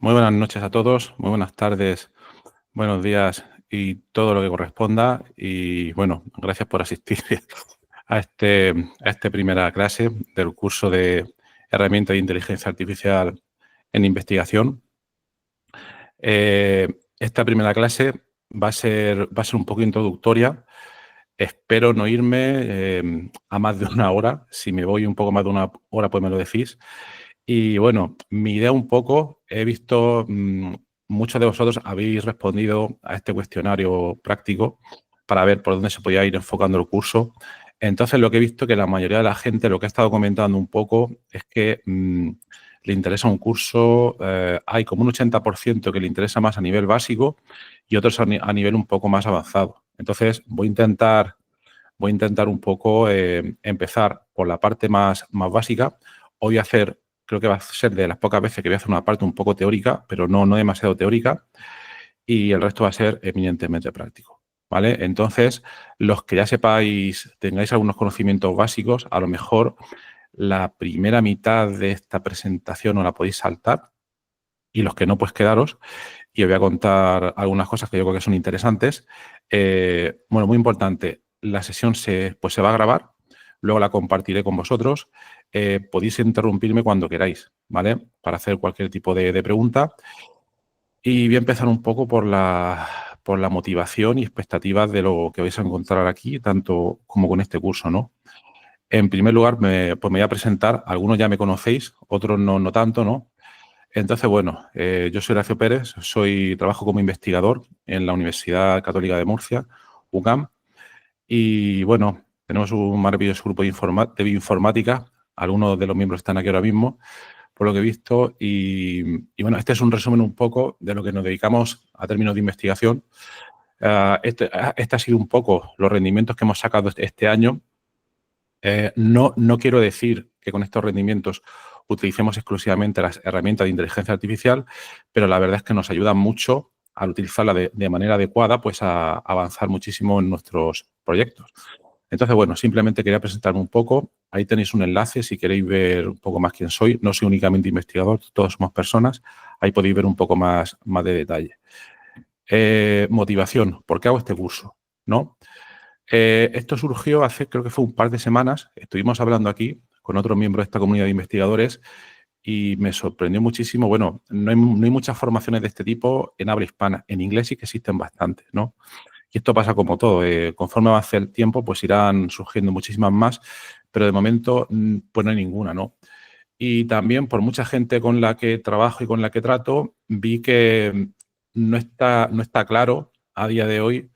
Muy buenas noches a todos, muy buenas tardes, buenos días y todo lo que corresponda. Y bueno, gracias por asistir a esta primera clase del curso de herramientas de inteligencia artificial en investigación. Esta primera clase va a ser un poco introductoria. Espero no irme a más de una hora. Si me voy un poco más de una hora, pues me lo decís. Y bueno, mi idea un poco, he visto, muchos de vosotros habéis respondido a este cuestionario práctico para ver por dónde se podía ir enfocando el curso. Entonces, lo que he visto que la mayoría de la gente, lo que ha estado comentando un poco, es que le interesa un curso, hay como un 80% que le interesa más a nivel básico y otros a nivel un poco más avanzado. Entonces, voy a intentar un poco empezar por la parte más básica. Hoy creo que va a ser de las pocas veces que voy a hacer una parte un poco teórica, pero no demasiado teórica, y el resto va a ser eminentemente práctico, ¿vale? Entonces, los que ya tengáis algunos conocimientos básicos, a lo mejor la primera mitad de esta presentación os la podéis saltar, y los que no, pues quedaros, y os voy a contar algunas cosas que yo creo que son interesantes. Bueno, muy importante, la sesión pues se va a grabar, luego la compartiré con vosotros. Podéis interrumpirme cuando queráis, ¿vale? Para hacer cualquier tipo de pregunta. Y voy a empezar un poco por la motivación y expectativas de lo que vais a encontrar aquí, tanto como con este curso, ¿no? En primer lugar, pues me voy a presentar. Algunos ya me conocéis, otros no tanto, ¿no? Entonces, bueno, yo soy Horacio Pérez, trabajo como investigador en la Universidad Católica de Murcia, UCAM, y bueno, tenemos un maravilloso grupo de bioinformática. Algunos de los miembros están aquí ahora mismo, por lo que he visto, y bueno, este es un resumen un poco de lo que nos dedicamos a términos de investigación. Este ha sido un poco los rendimientos que hemos sacado este año. No quiero decir que con estos rendimientos utilicemos exclusivamente las herramientas de inteligencia artificial, pero la verdad es que nos ayudan mucho al utilizarla de manera adecuada, pues a avanzar muchísimo en nuestros proyectos. Entonces, bueno, simplemente quería presentarme un poco. Ahí tenéis un enlace si queréis ver un poco más quién soy. No soy únicamente investigador, todos somos personas. Ahí podéis ver un poco más de detalle. Motivación, ¿por qué hago este curso? ¿No? Esto surgió creo que fue un par de semanas. Estuvimos hablando aquí con otros miembros de esta comunidad de investigadores y me sorprendió muchísimo. Bueno, no hay muchas formaciones de este tipo en habla hispana. En inglés sí que existen bastantes, ¿no? Y esto pasa como todo. Conforme avance el tiempo, pues irán surgiendo muchísimas más, pero de momento, pues no hay ninguna, ¿no? Y también por mucha gente con la que trabajo y con la que trato, vi que no está claro a día de hoy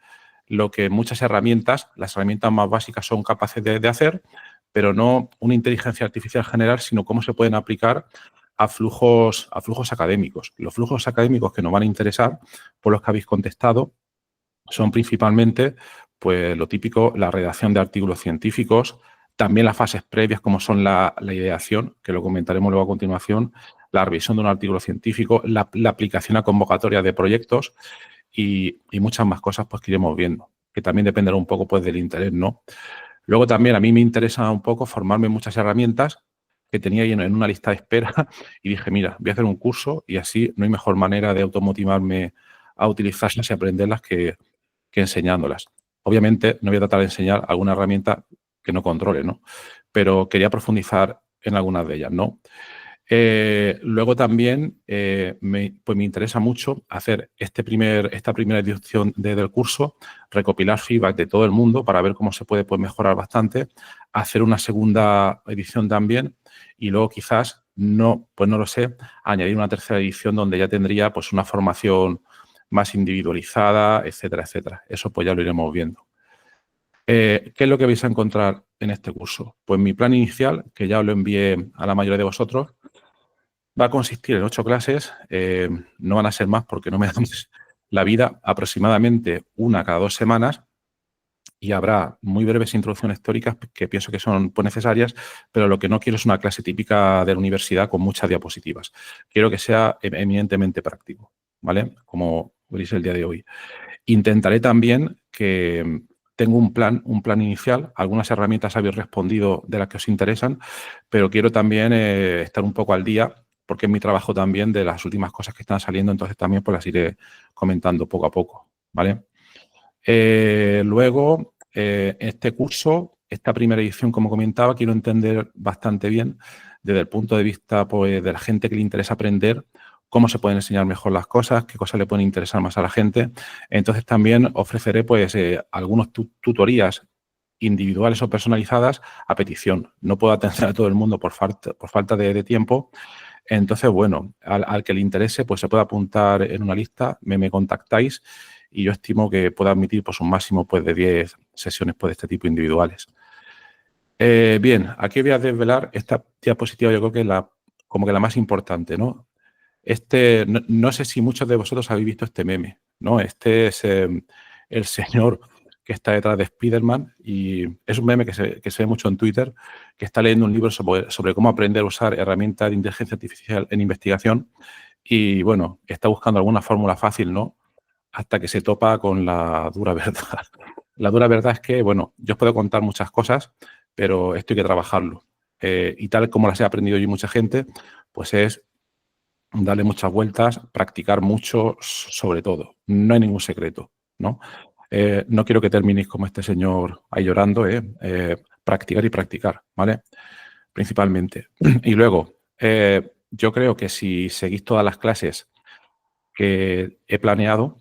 lo que muchas herramientas, las herramientas más básicas, son capaces de hacer, pero no una inteligencia artificial general, sino cómo se pueden aplicar a flujos académicos. Los flujos académicos que nos van a interesar, por los que habéis contestado, son principalmente, pues, lo típico, la redacción de artículos científicos, también las fases previas, como son la ideación, que lo comentaremos luego a continuación, la revisión de un artículo científico, la aplicación a convocatorias de proyectos y muchas más cosas, pues, que iremos viendo, que también dependerá un poco, pues, del interés, ¿no? Luego también a mí me interesa un poco formarme en muchas herramientas que tenía ahí en una lista de espera y dije, mira, voy a hacer un curso y así no hay mejor manera de automotivarme a utilizarlas y aprenderlas que enseñándolas. Obviamente no voy a tratar de enseñar alguna herramienta que no controle, ¿no? Pero quería profundizar en algunas de ellas, ¿no? Luego también pues me interesa mucho hacer esta primera edición del curso, recopilar feedback de todo el mundo para ver cómo se puede, pues, mejorar bastante, hacer una segunda edición también y luego quizás, pues no lo sé, añadir una tercera edición donde ya tendría, pues, una formación más individualizada, etcétera, etcétera. Eso pues ya lo iremos viendo. ¿Qué es lo que vais a encontrar en este curso? Pues mi plan inicial, que ya os lo envié a la mayoría de vosotros, va a consistir en 8 clases. No van a ser más porque no me dan la vida, aproximadamente una cada 2 semanas, y habrá muy breves introducciones teóricas que pienso que son, pues, necesarias, pero lo que no quiero es una clase típica de la universidad con muchas diapositivas. Quiero que sea eminentemente práctico, ¿vale? Como veréis el día de hoy. Intentaré también que tengo un plan inicial. Algunas herramientas habéis respondido de las que os interesan, pero quiero también estar un poco al día porque es mi trabajo también de las últimas cosas que están saliendo, entonces también pues las iré comentando poco a poco, ¿vale? Luego, este curso, esta primera edición, como comentaba, quiero entender bastante bien desde el punto de vista pues, de la gente que le interesa aprender, cómo se pueden enseñar mejor las cosas, qué cosas le pueden interesar más a la gente. Entonces también ofreceré pues algunos tutorías individuales o personalizadas a petición. No puedo atender a todo el mundo por falta de tiempo. Entonces, bueno, al que le interese, pues se puede apuntar en una lista, me contactáis y yo estimo que pueda admitir pues, un máximo pues, de 10 sesiones pues, de este tipo individuales. Bien, aquí voy a desvelar esta diapositiva, yo creo que es como que la más importante, ¿no? No sé si muchos de vosotros habéis visto este meme, ¿no? Este es el señor que está detrás de Spider-Man y es un meme que se ve mucho en Twitter, que está leyendo un libro sobre cómo aprender a usar herramientas de inteligencia artificial en investigación y, bueno, está buscando alguna fórmula fácil, ¿no? Hasta que se topa con la dura verdad. La dura verdad es que, bueno, yo os puedo contar muchas cosas, pero esto hay que trabajarlo. Y tal como las he aprendido yo y mucha gente, pues es darle muchas vueltas, practicar mucho sobre todo. No hay ningún secreto, ¿no? No quiero que terminéis como este señor ahí llorando, practicar y practicar, ¿vale? Principalmente. Y luego, yo creo que si seguís todas las clases que he planeado,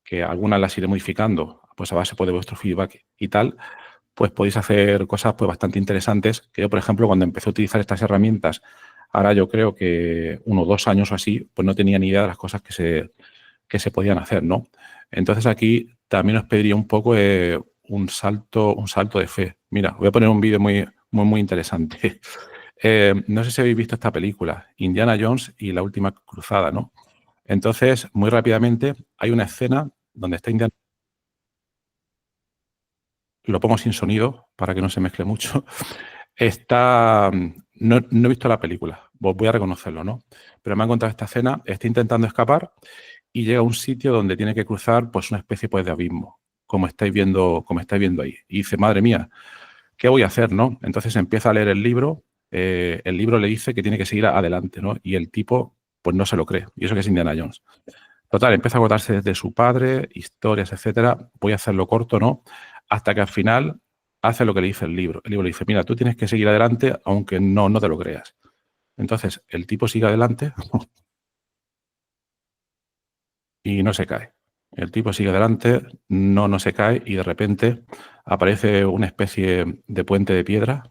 que algunas las iré modificando, pues a base pues, de vuestro feedback y tal, pues podéis hacer cosas pues, bastante interesantes. Que yo, por ejemplo, cuando empecé a utilizar estas herramientas, ahora yo creo que 1 o 2 años o así, pues no tenía ni idea de las cosas que se podían hacer, ¿no? Entonces aquí también os pediría un poco un salto de fe. Mira, voy a poner un vídeo muy interesante. No sé si habéis visto esta película, Indiana Jones y la última cruzada, ¿no? Entonces, muy rápidamente, hay una escena donde está Indiana. Lo pongo sin sonido para que no se mezcle mucho. No he visto la película, voy a reconocerlo, ¿no? Pero me ha encontrado esta escena, está intentando escapar y llega a un sitio donde tiene que cruzar pues una especie pues, de abismo, como estáis viendo ahí. Y dice, madre mía, ¿qué voy a hacer, no? Entonces empieza a leer el libro le dice que tiene que seguir adelante, ¿no? Y el tipo pues no se lo cree, y eso que es Indiana Jones. Total, empieza a acordarse de su padre, historias, etcétera. Voy a hacerlo corto, ¿no? Hasta que al final hace lo que le dice el libro. El libro le dice, mira, tú tienes que seguir adelante aunque no te lo creas. Entonces, el tipo sigue adelante y no se cae. El tipo sigue adelante, no se cae y de repente aparece una especie de puente de piedra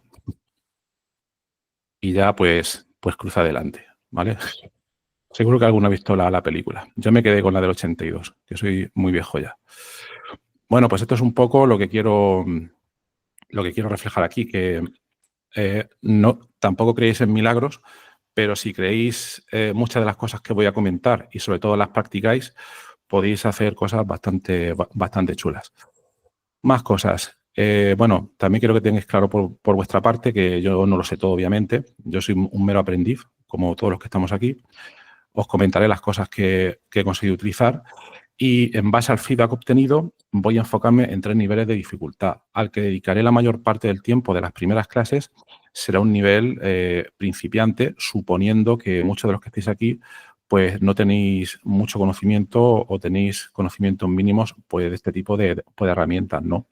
y ya pues cruza adelante, ¿vale? Seguro que alguno ha visto la película. Yo me quedé con la del 82, que soy muy viejo ya. Bueno, pues esto es un poco lo que quiero reflejar aquí, que tampoco creéis en milagros, pero si creéis muchas de las cosas que voy a comentar y sobre todo las practicáis, podéis hacer cosas bastante chulas. Más cosas. Bueno, también quiero que tengáis claro por vuestra parte que yo no lo sé todo, obviamente. Yo soy un mero aprendiz, como todos los que estamos aquí. Os comentaré las cosas que he conseguido utilizar y en base al feedback obtenido voy a enfocarme en 3 niveles de dificultad. Al que dedicaré la mayor parte del tiempo de las primeras clases será un nivel principiante, suponiendo que muchos de los que estáis aquí pues no tenéis mucho conocimiento o tenéis conocimientos mínimos pues, de este tipo de herramientas, ¿no?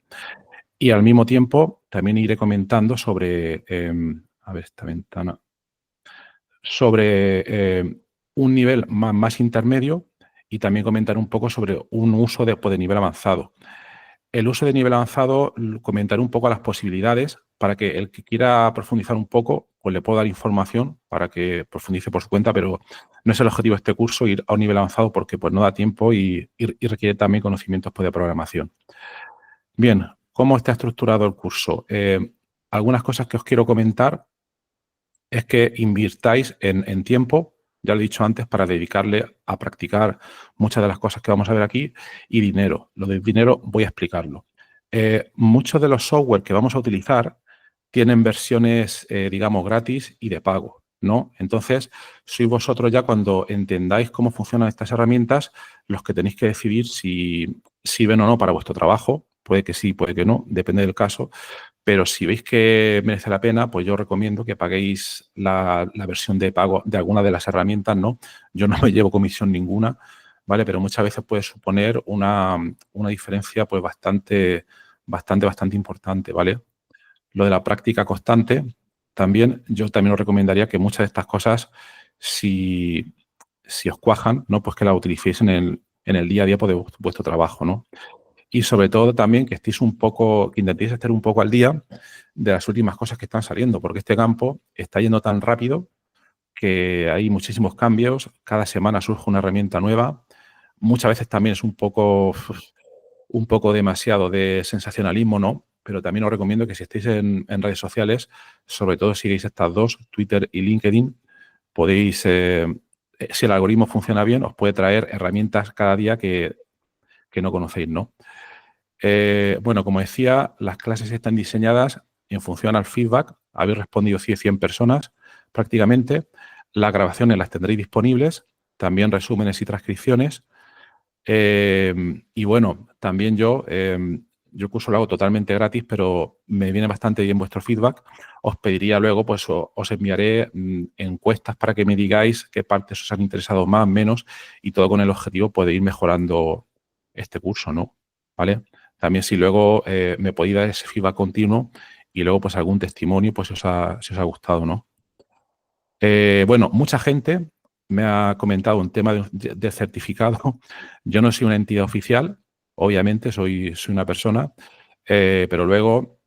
Y al mismo tiempo también iré comentando sobre, a ver esta ventana, sobre un nivel más intermedio y también comentar un poco sobre un uso de nivel avanzado. El uso de nivel avanzado, comentaré un poco las posibilidades para que el que quiera profundizar un poco, pues le puedo dar información para que profundice por su cuenta, pero no es el objetivo de este curso ir a un nivel avanzado porque pues, no da tiempo y requiere también conocimientos pues, de programación. Bien, ¿cómo está estructurado el curso? Algunas cosas que os quiero comentar es que invirtáis en tiempo, ya lo he dicho antes, para dedicarle a practicar muchas de las cosas que vamos a ver aquí, y dinero. Lo del dinero voy a explicarlo. Muchos de los software que vamos a utilizar tienen versiones, digamos, gratis y de pago, ¿no? Entonces, sois vosotros ya cuando entendáis cómo funcionan estas herramientas, los que tenéis que decidir si sirven o no para vuestro trabajo. Puede que sí, puede que no, depende del caso. Pero si veis que merece la pena, pues yo os recomiendo que paguéis la versión de pago de alguna de las herramientas, ¿no? Yo no me llevo comisión ninguna, ¿vale? Pero muchas veces puede suponer una diferencia pues bastante importante, ¿vale? Lo de la práctica constante, también yo también os recomendaría que muchas de estas cosas, si os cuajan, ¿no? Pues que las utilicéis en el día a día pues, de vuestro trabajo, ¿no? Y sobre todo también que estéis que intentéis estar un poco al día de las últimas cosas que están saliendo, porque este campo está yendo tan rápido que hay muchísimos cambios, cada semana surge una herramienta nueva, muchas veces también es un poco demasiado de sensacionalismo, ¿no? Pero también os recomiendo que si estáis en redes sociales, sobre todo sigáis estas dos, Twitter y LinkedIn, podéis, si el algoritmo funciona bien, os puede traer herramientas cada día que no conocéis, ¿no? Bueno, como decía, las clases están diseñadas en función al feedback. Habéis respondido 100 personas prácticamente. Las grabaciones las tendréis disponibles, también resúmenes y transcripciones. Y bueno, también yo el curso lo hago totalmente gratis, pero me viene bastante bien vuestro feedback. Os pediría luego, pues os enviaré encuestas para que me digáis qué partes os han interesado más, menos, y todo con el objetivo pues, de ir mejorando este curso, ¿no? ¿Vale? También si luego me podéis dar ese feedback continuo y luego pues algún testimonio, pues si os ha gustado, ¿no? Bueno, mucha gente me ha comentado un tema de certificado. Yo no soy una entidad oficial, obviamente, soy una persona, pero luego,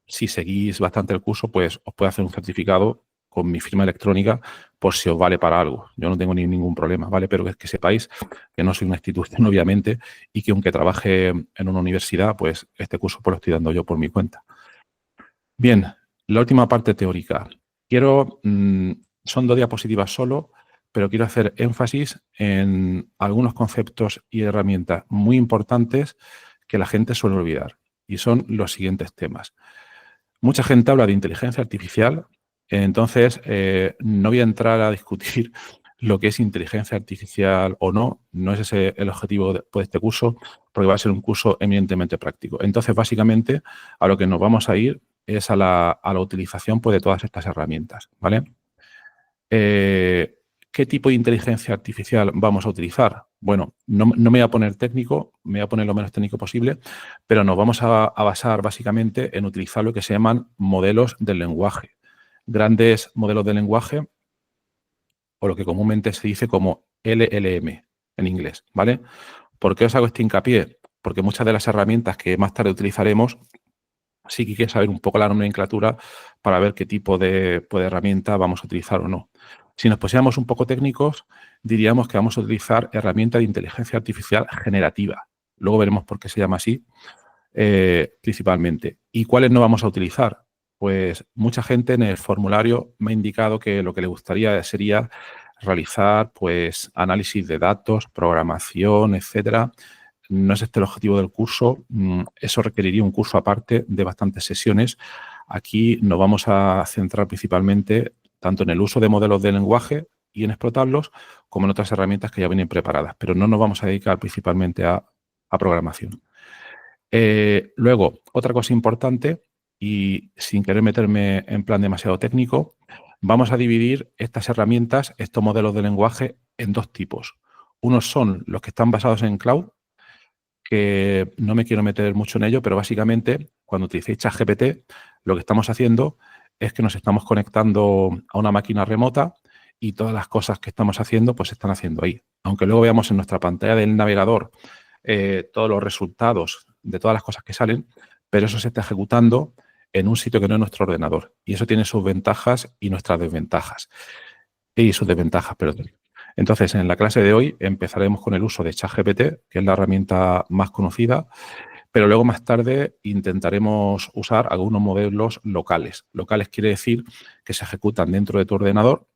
si seguís bastante el curso, pues os puedo hacer un certificado con mi firma electrónica por si os vale para algo. Yo no tengo ningún problema, ¿vale? Pero que sepáis que no soy una institución, obviamente, y que aunque trabaje en una universidad, pues este curso pues, lo estoy dando yo por mi cuenta. Bien, la última parte teórica. Son 2 diapositivas solo, pero quiero hacer énfasis en algunos conceptos y herramientas muy importantes que la gente suele olvidar. Y son los siguientes temas. Mucha gente habla de inteligencia artificial, entonces no voy a entrar a discutir lo que es inteligencia artificial o no. No es ese el objetivo de este curso, porque va a ser un curso eminentemente práctico. Entonces, básicamente, a lo que nos vamos a ir es a la utilización pues, de todas estas herramientas, ¿vale? ¿Qué tipo de inteligencia artificial vamos a utilizar? Bueno, no me voy a poner técnico, me voy a poner lo menos técnico posible, pero nos vamos a basar básicamente en utilizar lo que se llaman modelos del lenguaje. Grandes modelos de lenguaje, o lo que comúnmente se dice como LLM en inglés, ¿vale? ¿Por qué os hago este hincapié? Porque muchas de las herramientas que más tarde utilizaremos sí que hay que saber un poco la nomenclatura para ver qué tipo de herramienta vamos a utilizar o no. Si nos pusiéramos un poco técnicos, diríamos que vamos a utilizar herramientas de inteligencia artificial generativa. Luego veremos por qué se llama así, principalmente. ¿Y cuáles no vamos a utilizar? Pues mucha gente en el formulario me ha indicado que lo que le gustaría sería realizar pues, análisis de datos, programación, etcétera. No es este el objetivo del curso. Eso requeriría un curso aparte de bastantes sesiones. Aquí nos vamos a centrar principalmente tanto en el uso de modelos de lenguaje y en explotarlos, como en otras herramientas que ya vienen preparadas, pero no nos vamos a dedicar principalmente a programación. Luego, otra cosa importante, y sin querer meterme en plan demasiado técnico, vamos a dividir estas herramientas, estos modelos de lenguaje, en 2 tipos. Unos son los que están basados en cloud, que no me quiero meter mucho en ello, pero básicamente cuando utilicéis ChatGPT, lo que estamos haciendo es que nos estamos conectando a una máquina remota y todas las cosas que estamos haciendo, pues se están haciendo ahí. Aunque luego veamos en nuestra pantalla del navegador todos los resultados de todas las cosas que salen, pero eso se está ejecutando en un sitio que no es nuestro ordenador. Y eso tiene sus ventajas y nuestras desventajas. Y sus desventajas, perdón. Entonces, en la clase de hoy empezaremos con el uso de ChatGPT, que es la herramienta más conocida, pero luego más tarde intentaremos usar algunos modelos locales. Locales quiere decir que se ejecutan dentro de tu ordenador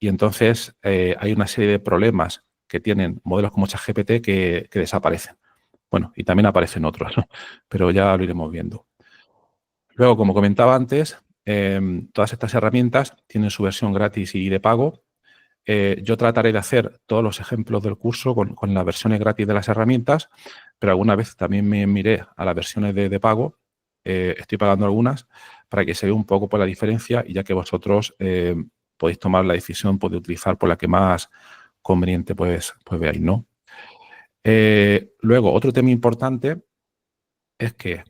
y entonces hay una serie de problemas que tienen modelos como ChatGPT que desaparecen. Bueno, y también aparecen otros, ¿no? Pero ya lo iremos viendo. Luego, como comentaba antes, todas estas herramientas tienen su versión gratis y de pago. Yo trataré de hacer todos los ejemplos del curso con las versiones gratis de las herramientas, pero alguna vez también me miré a las versiones de pago estoy pagando algunas para que se vea un poco por la diferencia y ya que vosotros podéis tomar la decisión de utilizar por la que más conveniente pues veáis, ¿no? Luego, otro tema importante es que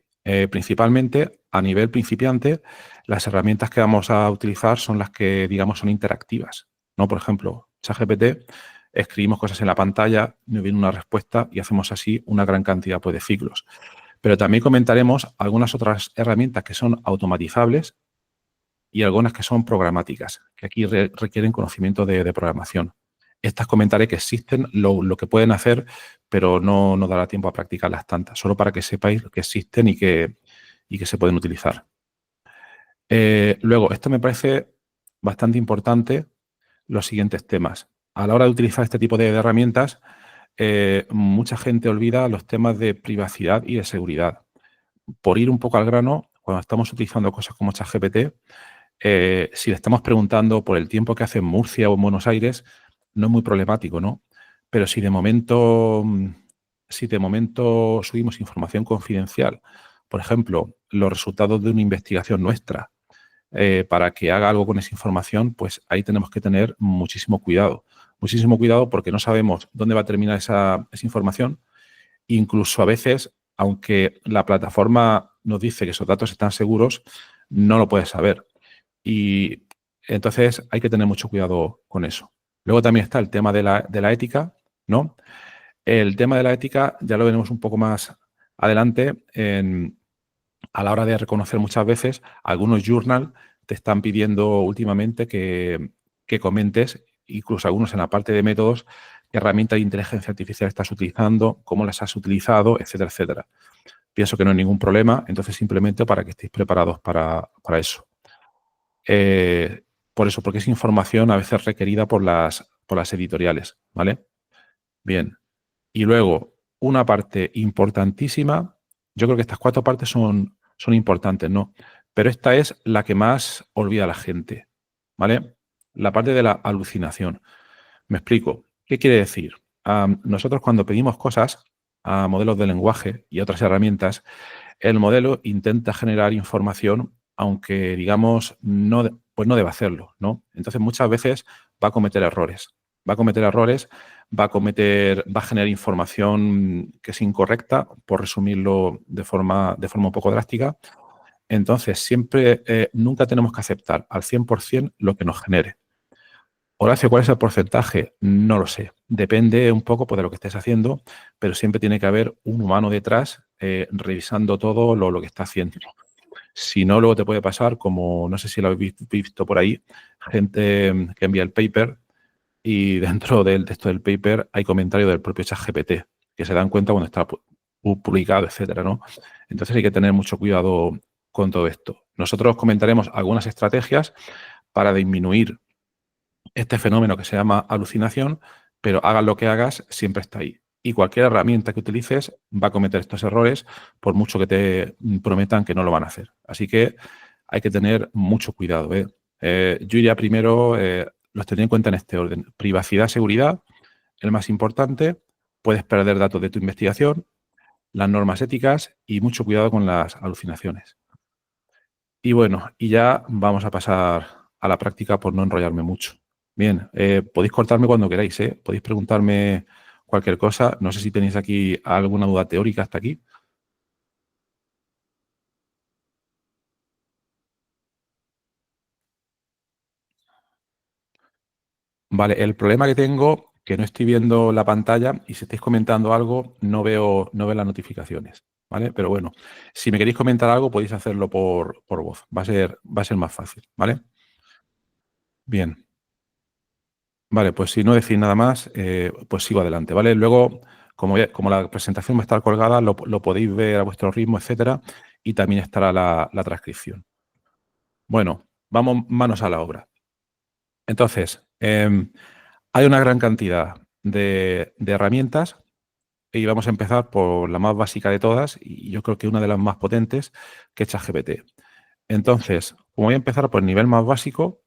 principalmente a nivel principiante las herramientas que vamos a utilizar son las que, digamos, son interactivas, ¿no? Por ejemplo, ChatGPT, escribimos cosas en la pantalla, nos viene una respuesta y hacemos así una gran cantidad pues, de ciclos. Pero también comentaremos algunas otras herramientas que son automatizables y algunas que son programáticas, que aquí requieren conocimiento de programación. Estas comentaré que existen, lo que pueden hacer, pero no dará tiempo a practicarlas tantas, solo para que sepáis que existen y que se pueden utilizar. Luego, esto me parece bastante importante, los siguientes temas. A la hora de utilizar este tipo de herramientas, mucha gente olvida los temas de privacidad y de seguridad. Por ir un poco al grano, cuando estamos utilizando cosas como ChatGPT, si le estamos preguntando por el tiempo que hace en Murcia o en Buenos Aires, no es muy problemático, ¿no? Pero si de momento subimos información confidencial, por ejemplo, los resultados de una investigación nuestra, para que haga algo con esa información, pues ahí tenemos que tener muchísimo cuidado. Muchísimo cuidado porque no sabemos dónde va a terminar esa información. Incluso a veces, aunque la plataforma nos dice que esos datos están seguros, no lo puedes saber. Y entonces hay que tener mucho cuidado con eso. Luego también está el tema de la ética, ¿no? El tema de la ética ya lo veremos un poco más adelante. A la hora de reconocer muchas veces, algunos journal te están pidiendo últimamente que comentes, incluso algunos en la parte de métodos, qué herramientas de inteligencia artificial estás utilizando, cómo las has utilizado, etcétera, etcétera. Pienso que no hay ningún problema, entonces simplemente para que estéis preparados para eso. Por eso, porque es información a veces requerida por las editoriales, ¿vale? Bien. Y luego, una parte importantísima, yo creo que estas 4 partes son importantes, ¿no? Pero esta es la que más olvida la gente, ¿vale? La parte de la alucinación. Me explico. ¿Qué quiere decir? Nosotros cuando pedimos cosas a modelos de lenguaje y otras herramientas, el modelo intenta generar información, aunque, digamos, pues no debe hacerlo, ¿no? Entonces, muchas veces va a cometer errores. Va a generar información que es incorrecta, por resumirlo de forma un poco drástica. Entonces, nunca tenemos que aceptar al 100% lo que nos genere. Horacio, ¿cuál es el porcentaje? No lo sé. Depende un poco pues, de lo que estés haciendo, pero siempre tiene que haber un humano detrás revisando todo lo que está haciendo. Si no, luego te puede pasar, como no sé si lo habéis visto por ahí, gente que envía el paper y dentro del texto del paper hay comentarios del propio ChatGPT, que se dan cuenta cuando está publicado, etcétera, ¿no? Entonces hay que tener mucho cuidado con todo esto. Nosotros comentaremos algunas estrategias para disminuir este fenómeno que se llama alucinación, pero hagas lo que hagas, siempre está ahí. Y cualquier herramienta que utilices va a cometer estos errores, por mucho que te prometan que no lo van a hacer. Así que hay que tener mucho cuidado, ¿eh? Yo iría primero, los tendría en cuenta en este orden. Privacidad, seguridad, el más importante. Puedes perder datos de tu investigación, las normas éticas y mucho cuidado con las alucinaciones. Y bueno, y ya vamos a pasar a la práctica por no enrollarme mucho. Bien, podéis cortarme cuando queráis, ¿eh? Podéis preguntarme cualquier cosa. No sé si tenéis aquí alguna duda teórica hasta aquí. Vale, el problema que tengo, que no estoy viendo la pantalla y si estáis comentando algo, no veo las notificaciones, ¿vale? Pero bueno, si me queréis comentar algo, podéis hacerlo por voz. Va a ser más fácil, ¿vale? Bien. Vale, pues si no decís nada más, pues sigo adelante, ¿vale? Luego, como la presentación va a estar colgada, lo podéis ver a vuestro ritmo, etcétera, y también estará la transcripción. Bueno, vamos manos a la obra. Entonces, hay una gran cantidad de herramientas y vamos a empezar por la más básica de todas y yo creo que una de las más potentes, que es ChatGPT. Entonces, como voy a empezar por el nivel más básico,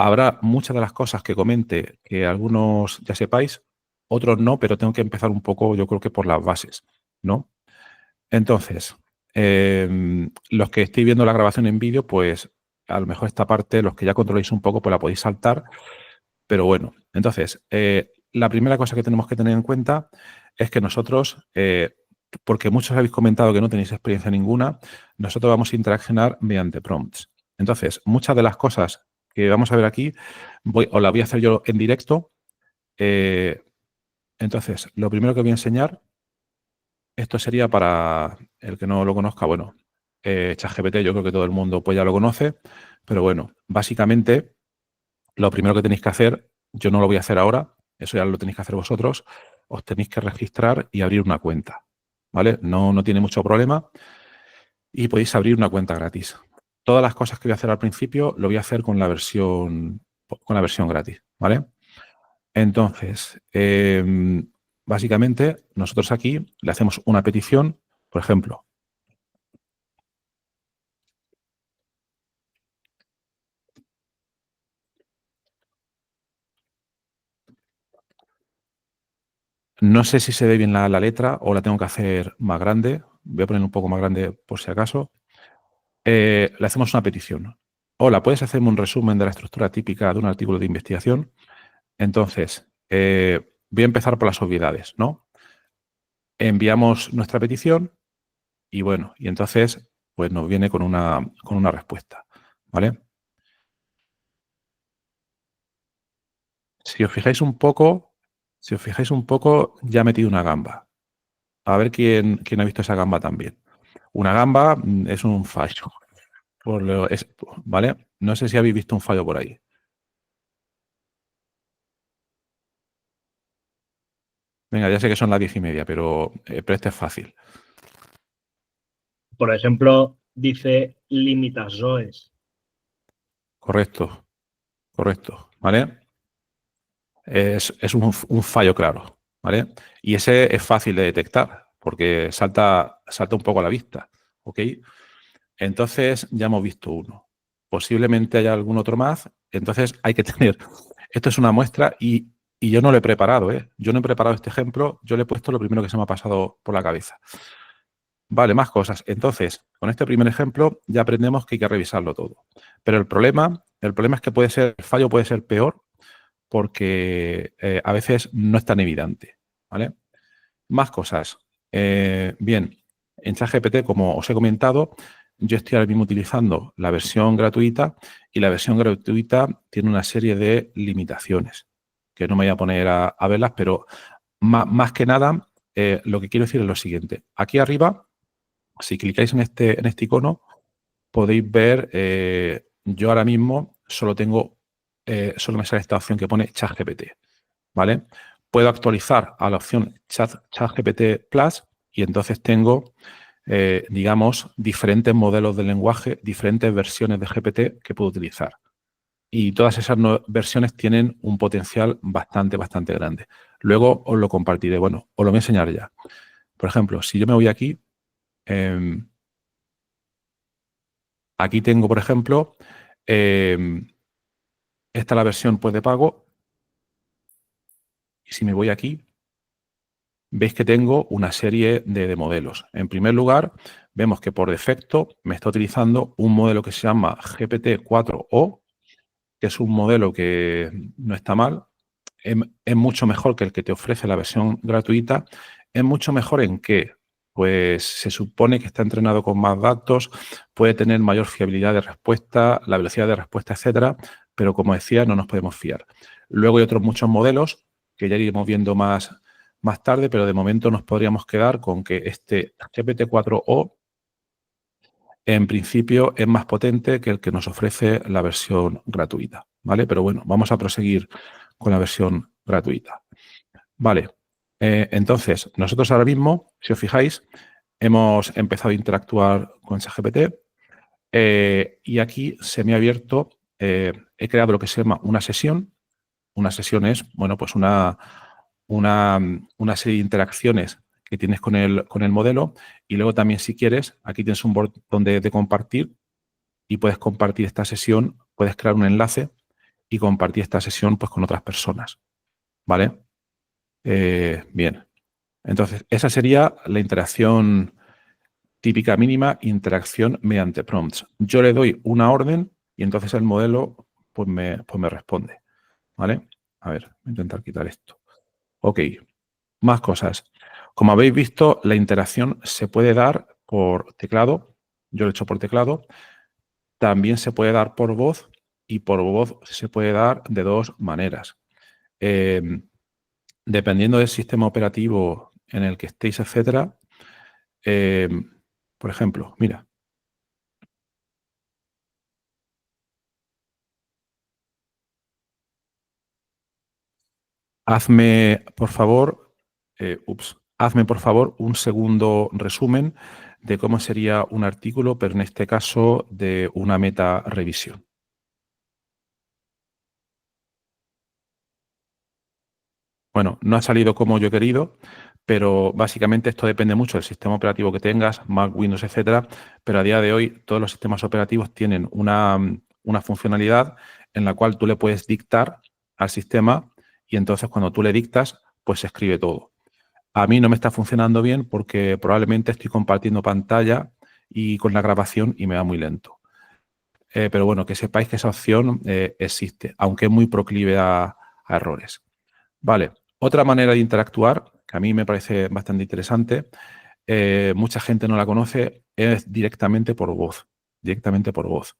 habrá muchas de las cosas que comente que algunos ya sepáis, otros no, pero tengo que empezar un poco, yo creo que por las bases, ¿no? Entonces, Los que estéis viendo la grabación en vídeo, pues a lo mejor esta parte, los que ya controléis un poco, pues la podéis saltar. Pero bueno, entonces, la primera cosa que tenemos que tener en cuenta es que nosotros, porque muchos habéis comentado que no tenéis experiencia ninguna, nosotros vamos a interaccionar mediante prompts. Entonces, muchas de las cosas que vamos a ver aquí, os las voy a hacer yo en directo. Entonces, lo primero que voy a enseñar, esto sería para el que no lo conozca, bueno, ChatGPT, yo creo que todo el mundo pues ya lo conoce, pero bueno, básicamente lo primero que tenéis que hacer, yo no lo voy a hacer ahora, eso ya lo tenéis que hacer vosotros, os tenéis que registrar y abrir una cuenta, ¿vale? No tiene mucho problema y podéis abrir una cuenta gratis. Todas las cosas que voy a hacer al principio lo voy a hacer con la versión gratis, ¿vale? Entonces, básicamente, nosotros aquí le hacemos una petición, por ejemplo. No sé si se ve bien la letra o la tengo que hacer más grande. Voy a poner un poco más grande por si acaso. Le hacemos una petición. Hola, ¿puedes hacerme un resumen de la estructura típica de un artículo de investigación? Entonces, voy a empezar por las obviedades, ¿no? Enviamos nuestra petición y bueno, y entonces pues nos viene con una respuesta, ¿vale? Si os fijáis un poco, ya he metido una gamba. A ver quién ha visto esa gamba también. Una gamba es un fallo, ¿vale? No sé si habéis visto un fallo por ahí. Venga, ya sé que son las 10:30, pero este es fácil. Por ejemplo, dice limitazoes. Correcto, ¿vale? Es un fallo claro, ¿vale? Y ese es fácil de detectar porque salta un poco a la vista, ¿ok? Entonces ya hemos visto uno. Posiblemente haya algún otro más. Entonces hay que tener... Esto es una muestra y yo no lo he preparado, ¿eh? Yo no he preparado este ejemplo, yo le he puesto lo primero que se me ha pasado por la cabeza. Vale, más cosas. Entonces, con este primer ejemplo ya aprendemos que hay que revisarlo todo. Pero el problema es que el fallo puede ser peor porque a veces no es tan evidente, ¿vale? Más cosas. Bien, en ChatGPT, como os he comentado, yo estoy ahora mismo utilizando la versión gratuita y la versión gratuita tiene una serie de limitaciones que no me voy a poner a verlas, pero más que nada, lo que quiero decir es lo siguiente. Aquí arriba, si clicáis en este icono, podéis ver, yo ahora mismo solo me sale esta opción que pone ChatGPT, ¿vale? Puedo actualizar a la opción ChatGPT Plus y entonces tengo, digamos, diferentes modelos de lenguaje, diferentes versiones de GPT que puedo utilizar. Y todas esas versiones tienen un potencial bastante grande. Luego os lo compartiré. Bueno, os lo voy a enseñar ya. Por ejemplo, si yo me voy aquí, aquí tengo, por ejemplo, esta es la versión pues, de pago. Y si me voy aquí, veis que tengo una serie de modelos. En primer lugar, vemos que por defecto me está utilizando un modelo que se llama GPT-4o, que es un modelo que no está mal. Es mucho mejor que el que te ofrece la versión gratuita. Es mucho mejor en que, pues se supone que está entrenado con más datos, puede tener mayor fiabilidad de respuesta, la velocidad de respuesta, etcétera, pero como decía, no nos podemos fiar. Luego hay otros muchos modelos que ya iremos viendo más tarde, pero de momento nos podríamos quedar con que este GPT-4o en principio es más potente que el que nos ofrece la versión gratuita, ¿vale? Pero bueno, vamos a proseguir con la versión gratuita. Vale, entonces, nosotros ahora mismo, si os fijáis, hemos empezado a interactuar con ChatGPT y aquí se me ha abierto, he creado lo que se llama una sesión. Una sesión es, bueno, pues una serie de interacciones que tienes con el modelo y luego también, si quieres, aquí tienes un botón de compartir y puedes compartir esta sesión, puedes crear un enlace y compartir esta sesión pues, con otras personas, ¿vale? Bien, entonces esa sería la interacción típica mínima interacción mediante prompts. Yo le doy una orden y entonces el modelo pues me responde, ¿vale? A ver, voy a intentar quitar esto. Ok, más cosas. Como habéis visto, la interacción se puede dar por teclado. Yo lo he hecho por teclado. También se puede dar por voz y por voz se puede dar de dos maneras. Dependiendo del sistema operativo en el que estéis, etcétera. Por ejemplo, mira. Hazme, por favor, un segundo resumen de cómo sería un artículo, pero en este caso de una meta revisión. Bueno, no ha salido como yo he querido, pero básicamente esto depende mucho del sistema operativo que tengas, Mac, Windows, etcétera. Pero a día de hoy todos los sistemas operativos tienen una funcionalidad en la cual tú le puedes dictar al sistema y entonces cuando tú le dictas, pues se escribe todo. A mí no me está funcionando bien porque probablemente estoy compartiendo pantalla y con la grabación y me va muy lento. Pero bueno, que sepáis que esa opción existe, aunque es muy proclive a errores. Vale, otra manera de interactuar, que a mí me parece bastante interesante, mucha gente no la conoce, es directamente por voz. Directamente por voz.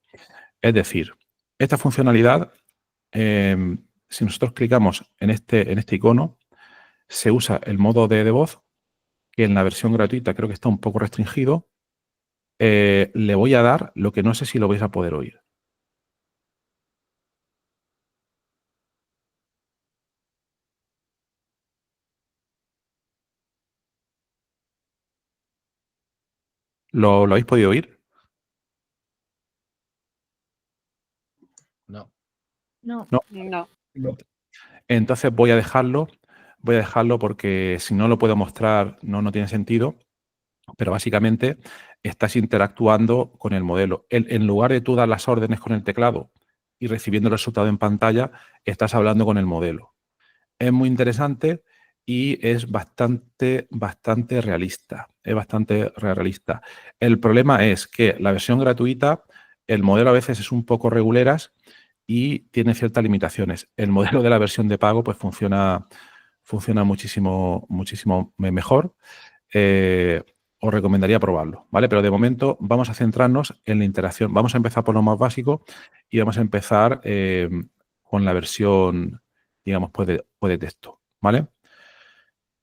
Es decir, esta funcionalidad, si nosotros clicamos en este icono, se usa el modo de voz, que en la versión gratuita creo que está un poco restringido. Le voy a dar lo que no sé si lo vais a poder oír. ¿Lo habéis podido oír? No. No. No. No. Entonces voy a dejarlo porque si no lo puedo mostrar no tiene sentido, pero básicamente estás interactuando con el modelo. En lugar de tú dar las órdenes con el teclado y recibiendo el resultado en pantalla, estás hablando con el modelo. Es muy interesante y es bastante realista. Es bastante realista. El problema es que la versión gratuita, el modelo a veces es un poco reguleras y tiene ciertas limitaciones. El modelo de la versión de pago pues funciona muchísimo mejor. Os recomendaría probarlo, ¿vale? Pero de momento vamos a centrarnos en la interacción. Vamos a empezar por lo más básico y vamos a empezar con la versión, digamos, pues de texto, ¿vale?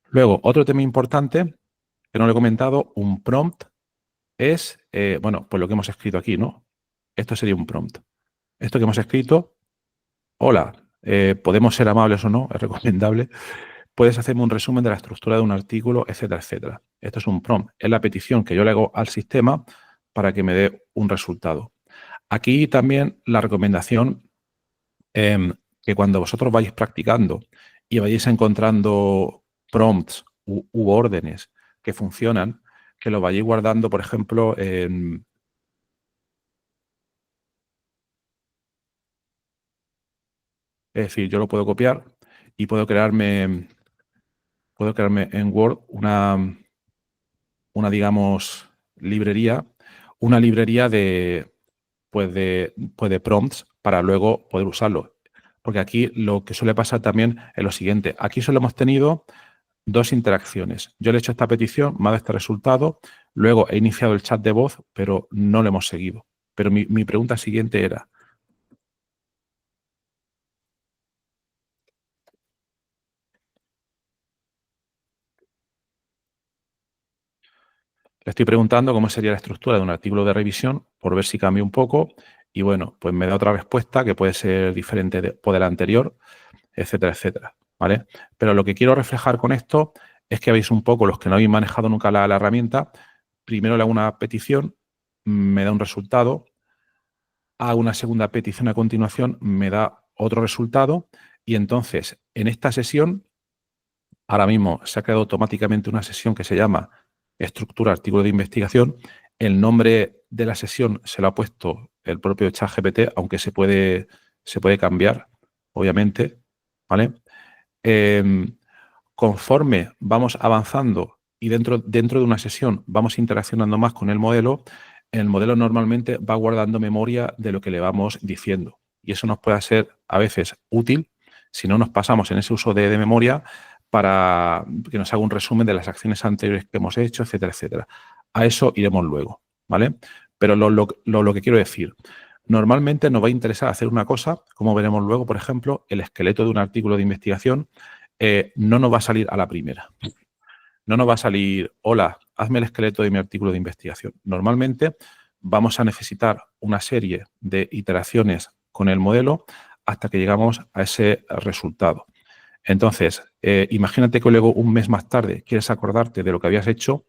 Luego, otro tema importante que no lo he comentado, un prompt es, bueno, pues lo que hemos escrito aquí, ¿no? Esto sería un prompt. Esto que hemos escrito, hola, podemos ser amables o no, es recomendable. Puedes hacerme un resumen de la estructura de un artículo, etcétera, etcétera. Esto es un prompt. Es la petición que yo le hago al sistema para que me dé un resultado. Aquí también la recomendación que cuando vosotros vais practicando y vayáis encontrando prompts u órdenes que funcionan, que lo vayáis guardando, por ejemplo, en... Es decir, yo lo puedo copiar y puedo crearme en Word una digamos, librería, una librería de prompts para luego poder usarlo. Porque aquí lo que suele pasar también es lo siguiente. Aquí solo hemos tenido dos interacciones. Yo le he hecho esta petición, me ha dado este resultado, luego he iniciado el chat de voz, pero no lo hemos seguido. Pero mi pregunta siguiente era, le estoy preguntando cómo sería la estructura de un artículo de revisión por ver si cambia un poco y bueno, pues me da otra respuesta que puede ser diferente de la anterior, etcétera, etcétera, ¿vale? Pero lo que quiero reflejar con esto es que veis un poco, los que no habéis manejado nunca la herramienta, primero le hago una petición, me da un resultado, hago una segunda petición a continuación, me da otro resultado y entonces en esta sesión, ahora mismo se ha creado automáticamente una sesión que se llama estructura artículo de investigación. El nombre de la sesión se lo ha puesto el propio ChatGPT, aunque se puede cambiar, obviamente, ¿vale? Conforme vamos avanzando y dentro de una sesión vamos interaccionando más con el modelo normalmente va guardando memoria de lo que le vamos diciendo. Y eso nos puede ser a veces útil si no nos pasamos en ese uso de memoria para que nos haga un resumen de las acciones anteriores que hemos hecho, etcétera, etcétera. A eso iremos luego, ¿vale? Pero lo que quiero decir, normalmente nos va a interesar hacer una cosa, como veremos luego, por ejemplo, el esqueleto de un artículo de investigación no nos va a salir a la primera. No nos va a salir, hola, hazme el esqueleto de mi artículo de investigación. Normalmente vamos a necesitar una serie de iteraciones con el modelo hasta que llegamos a ese resultado. Entonces, imagínate que luego un mes más tarde quieres acordarte de lo que habías hecho.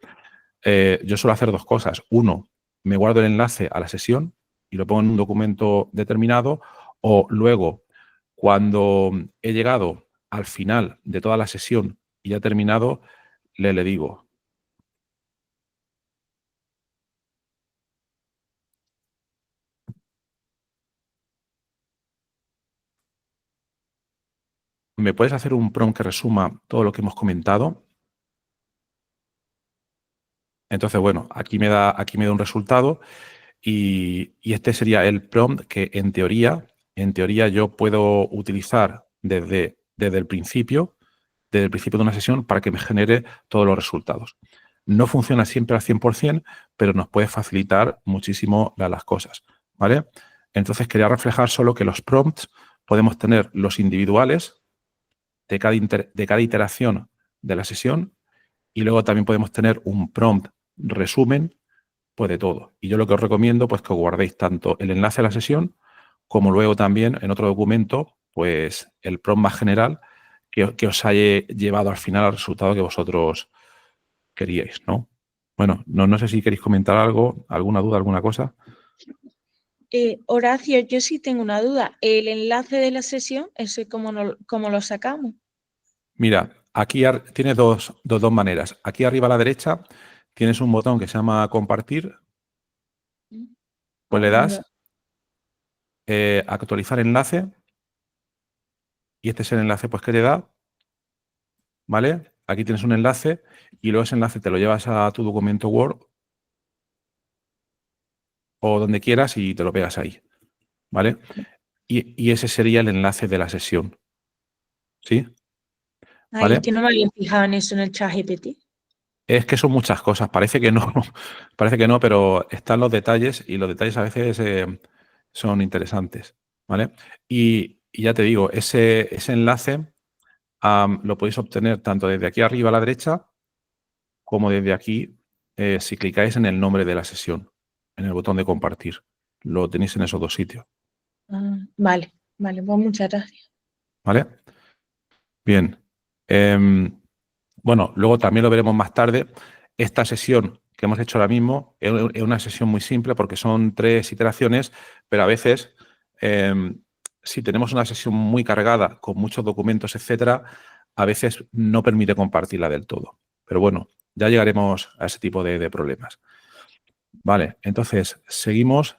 Yo suelo hacer dos cosas. Uno, me guardo el enlace a la sesión y lo pongo en un documento determinado, o luego, cuando he llegado al final de toda la sesión y ya he terminado, le digo, ¿me puedes hacer un prompt que resuma todo lo que hemos comentado? Entonces, bueno, aquí me da un resultado y este sería el prompt que en teoría yo puedo utilizar desde el principio de una sesión para que me genere todos los resultados. No funciona siempre al 100%, pero nos puede facilitar muchísimo las cosas, ¿vale? Entonces, quería reflejar solo que los prompts podemos tener los individuales de cada iteración de la sesión y luego también podemos tener un prompt resumen pues de todo. Y yo lo que os recomiendo pues que os guardéis tanto el enlace a la sesión como luego también en otro documento pues el prompt más general que os haya llevado al final al resultado que vosotros queríais, ¿no? Bueno, no sé si queréis comentar algo, alguna duda, alguna cosa. Horacio, yo sí tengo una duda. ¿El enlace de la sesión, ese cómo lo sacamos? Mira, aquí tienes dos maneras. Aquí arriba a la derecha tienes un botón que se llama compartir. Pues le das actualizar enlace y este es el enlace pues que te da, ¿vale? Aquí tienes un enlace y luego ese enlace te lo llevas a tu documento Word o donde quieras y te lo pegas ahí, ¿vale? Y ese sería el enlace de la sesión, ¿sí? Ay, ¿Vale? es que no me había fijado en eso en el ChatGPT. Es que son muchas cosas, parece que no, pero están los detalles y los detalles a veces son interesantes, ¿vale? Y ya te digo, ese enlace lo podéis obtener tanto desde aquí arriba a la derecha como desde aquí si clicáis en el nombre de la sesión, en el botón de compartir. Lo tenéis en esos dos sitios, Vale, pues muchas gracias. ¿vale? Bien. Bueno, luego también lo veremos más tarde. Esta sesión que hemos hecho ahora mismo es una sesión muy simple porque son 3 iteraciones, pero a veces, si tenemos una sesión muy cargada con muchos documentos, etcétera, a veces no permite compartirla del todo. Pero bueno, ya llegaremos a ese tipo de problemas. Vale, entonces seguimos.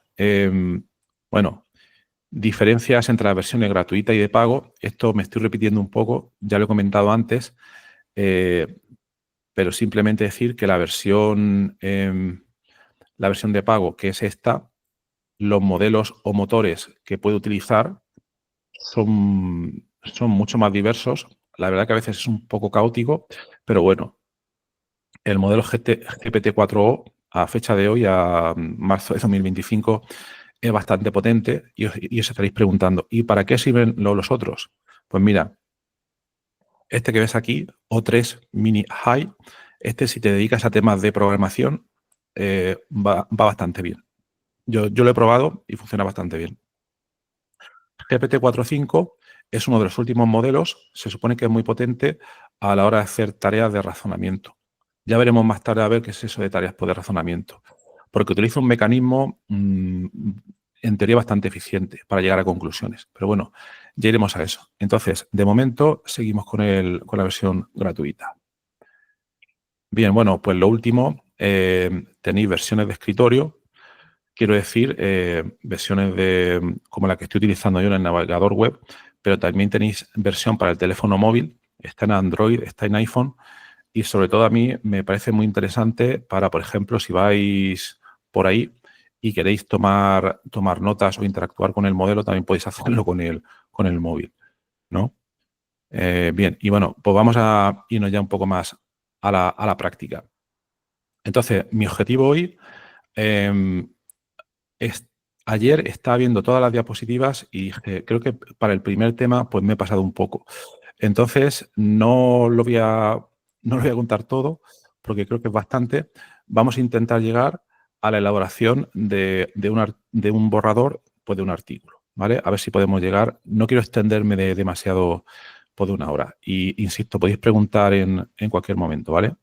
Bueno, diferencias entre las versiones gratuita y de pago. Esto me estoy repitiendo un poco, ya lo he comentado antes. Pero simplemente decir que la versión de pago, que es esta, los modelos o motores que puede utilizar son mucho más diversos. La verdad que a veces es un poco caótico, pero bueno, el modelo GPT-4o a fecha de hoy, a marzo de 2025, es bastante potente y os estaréis preguntando, ¿y para qué sirven los otros? Pues mira, este que ves aquí, O3 Mini High, si te dedicas a temas de programación, va bastante bien. Yo lo he probado y funciona bastante bien. GPT-4.5 es uno de los últimos modelos, se supone que es muy potente a la hora de hacer tareas de razonamiento. Ya veremos más tarde a ver qué es eso de tareas de razonamiento, porque utiliza un mecanismo en teoría bastante eficiente para llegar a conclusiones. Pero bueno, ya iremos a eso. Entonces, de momento, seguimos con la versión gratuita. Bien, bueno, pues lo último, tenéis versiones de escritorio. Quiero decir, versiones como la que estoy utilizando yo en el navegador web, pero también tenéis versión para el teléfono móvil. Está en Android, está en iPhone y sobre todo a mí me parece muy interesante para, por ejemplo, si vais por ahí y queréis tomar notas o interactuar con el modelo, también podéis hacerlo con el móvil, ¿no? Bien, y bueno, pues vamos a irnos ya un poco más a la práctica. Entonces, mi objetivo hoy ayer estaba viendo todas las diapositivas y dije, creo que para el primer tema pues me he pasado un poco. Entonces, no lo voy a contar todo porque creo que es bastante. Vamos a intentar llegar a la elaboración de un borrador pues de un artículo, ¿vale? A ver si podemos llegar. No quiero extenderme demasiado por 1 hora. Y insisto, podéis preguntar en cualquier momento, ¿vale?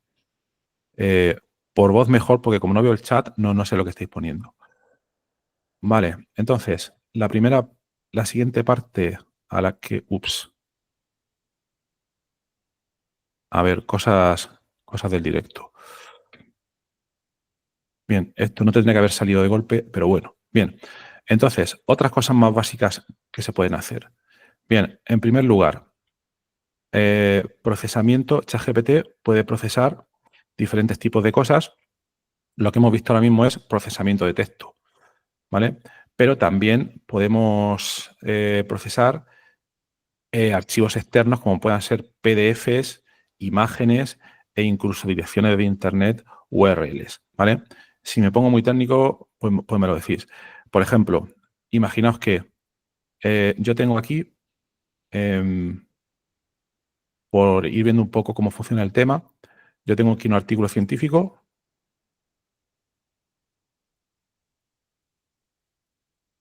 Por voz mejor, porque como no veo el chat, no sé lo que estáis poniendo. Vale, entonces, la siguiente parte a la que... Ups. A ver, cosas del directo. Bien, esto no tendría que haber salido de golpe, pero bueno. Bien, entonces, otras cosas más básicas que se pueden hacer. Bien, en primer lugar, procesamiento. ChatGPT puede procesar diferentes tipos de cosas. Lo que hemos visto ahora mismo es procesamiento de texto, ¿vale? Pero también podemos procesar archivos externos como puedan ser PDFs, imágenes e incluso direcciones de Internet, URLs, ¿vale? Si me pongo muy técnico, pues me lo decís. Por ejemplo, imaginaos que yo tengo aquí, por ir viendo un poco cómo funciona el tema, yo tengo aquí un artículo científico.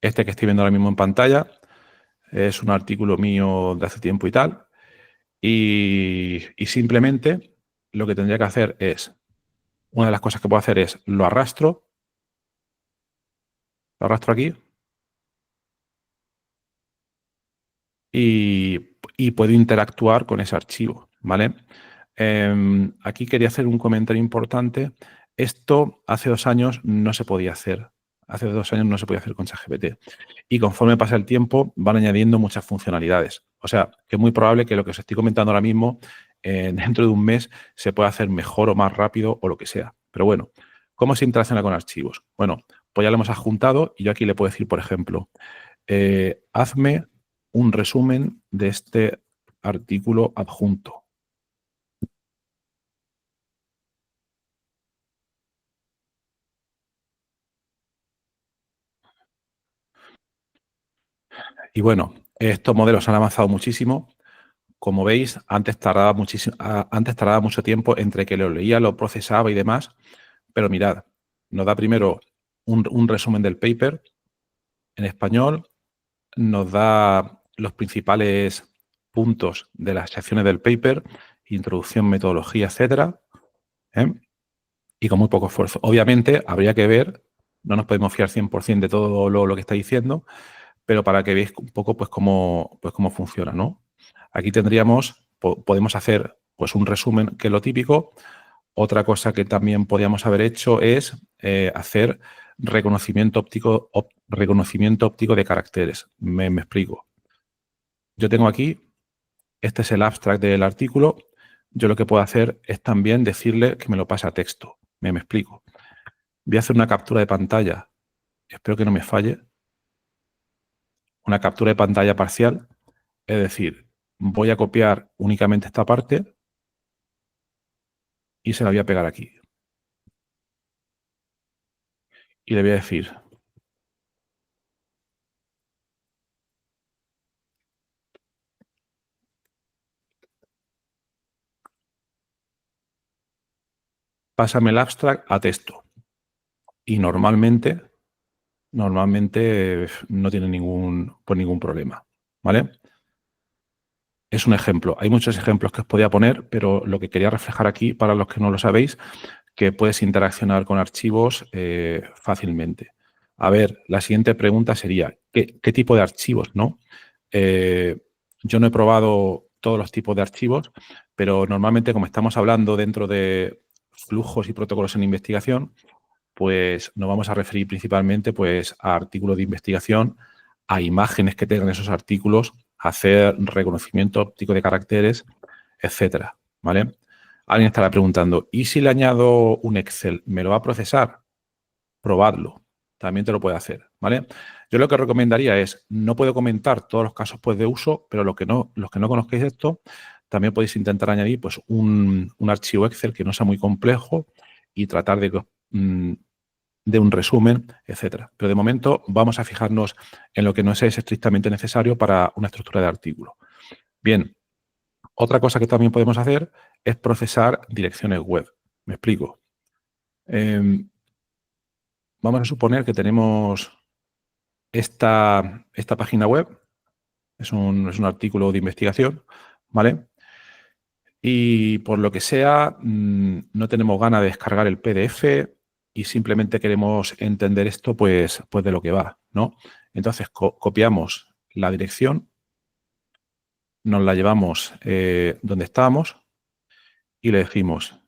Este que estoy viendo ahora mismo en pantalla es un artículo mío de hace tiempo y tal. Y simplemente lo que tendría que hacer es, una de las cosas que puedo hacer es lo arrastro aquí y puedo interactuar con ese archivo, ¿vale? Aquí quería hacer un comentario importante. Esto hace 2 años no se podía hacer. Hace 2 años no se podía hacer con ChatGPT. Y conforme pasa el tiempo, van añadiendo muchas funcionalidades. O sea, que es muy probable que lo que os estoy comentando ahora mismo, dentro de un mes, se pueda hacer mejor o más rápido o lo que sea. Pero bueno, ¿cómo se interacciona con archivos? Bueno, pues ya lo hemos adjuntado y yo aquí le puedo decir, por ejemplo, hazme un resumen de este artículo adjunto. Y bueno, estos modelos han avanzado muchísimo. Como veis, antes tardaba mucho tiempo entre que lo leía, lo procesaba y demás. Pero mirad, nos da primero un resumen del paper en español, nos da los principales puntos de las secciones del paper, introducción, metodología, etcétera, y con muy poco esfuerzo. Obviamente, habría que ver, no nos podemos fiar 100% de todo lo que está diciendo, pero para que veáis un poco pues cómo funciona, ¿no? Aquí podemos hacer pues un resumen, que es lo típico. Otra cosa que también podríamos haber hecho es hacer reconocimiento óptico de caracteres. Me explico. Yo tengo aquí, este es el abstract del artículo. Yo lo que puedo hacer es también decirle que me lo pase a texto. Me explico. Voy a hacer una captura de pantalla. Espero que no me falle. Una captura de pantalla parcial. Es decir, voy a copiar únicamente esta parte y se la voy a pegar aquí. Y le voy a decir, pásame el abstract a texto. Y normalmente no tiene ningún problema, ¿vale? Es un ejemplo. Hay muchos ejemplos que os podía poner, pero lo que quería reflejar aquí, para los que no lo sabéis, que puedes interaccionar con archivos fácilmente. A ver, la siguiente pregunta sería, ¿qué tipo de archivos, no? Yo no he probado todos los tipos de archivos, pero normalmente, como estamos hablando dentro de flujos y protocolos en investigación, pues nos vamos a referir principalmente pues, a artículos de investigación, a imágenes que tengan esos artículos, a hacer reconocimiento óptico de caracteres, etcétera, ¿vale? Alguien estará preguntando, ¿y si le añado un Excel? ¿Me lo va a procesar? Probadlo. También te lo puede hacer, ¿vale? Yo lo que recomendaría es, no puedo comentar todos los casos pues, de uso, pero los que no conozcáis esto, también podéis intentar añadir pues, un archivo Excel que no sea muy complejo y tratar de un resumen, etcétera. Pero de momento vamos a fijarnos en lo que no es estrictamente necesario para una estructura de artículo. Bien, otra cosa que también podemos hacer es procesar direcciones web. Me explico. Vamos a suponer que tenemos esta página web. Es un artículo de investigación, ¿vale? Y por lo que sea, no tenemos ganas de descargar el PDF y simplemente queremos entender esto, pues de lo que va, ¿no? Entonces, copiamos la dirección, nos la llevamos donde estábamos y le decimos: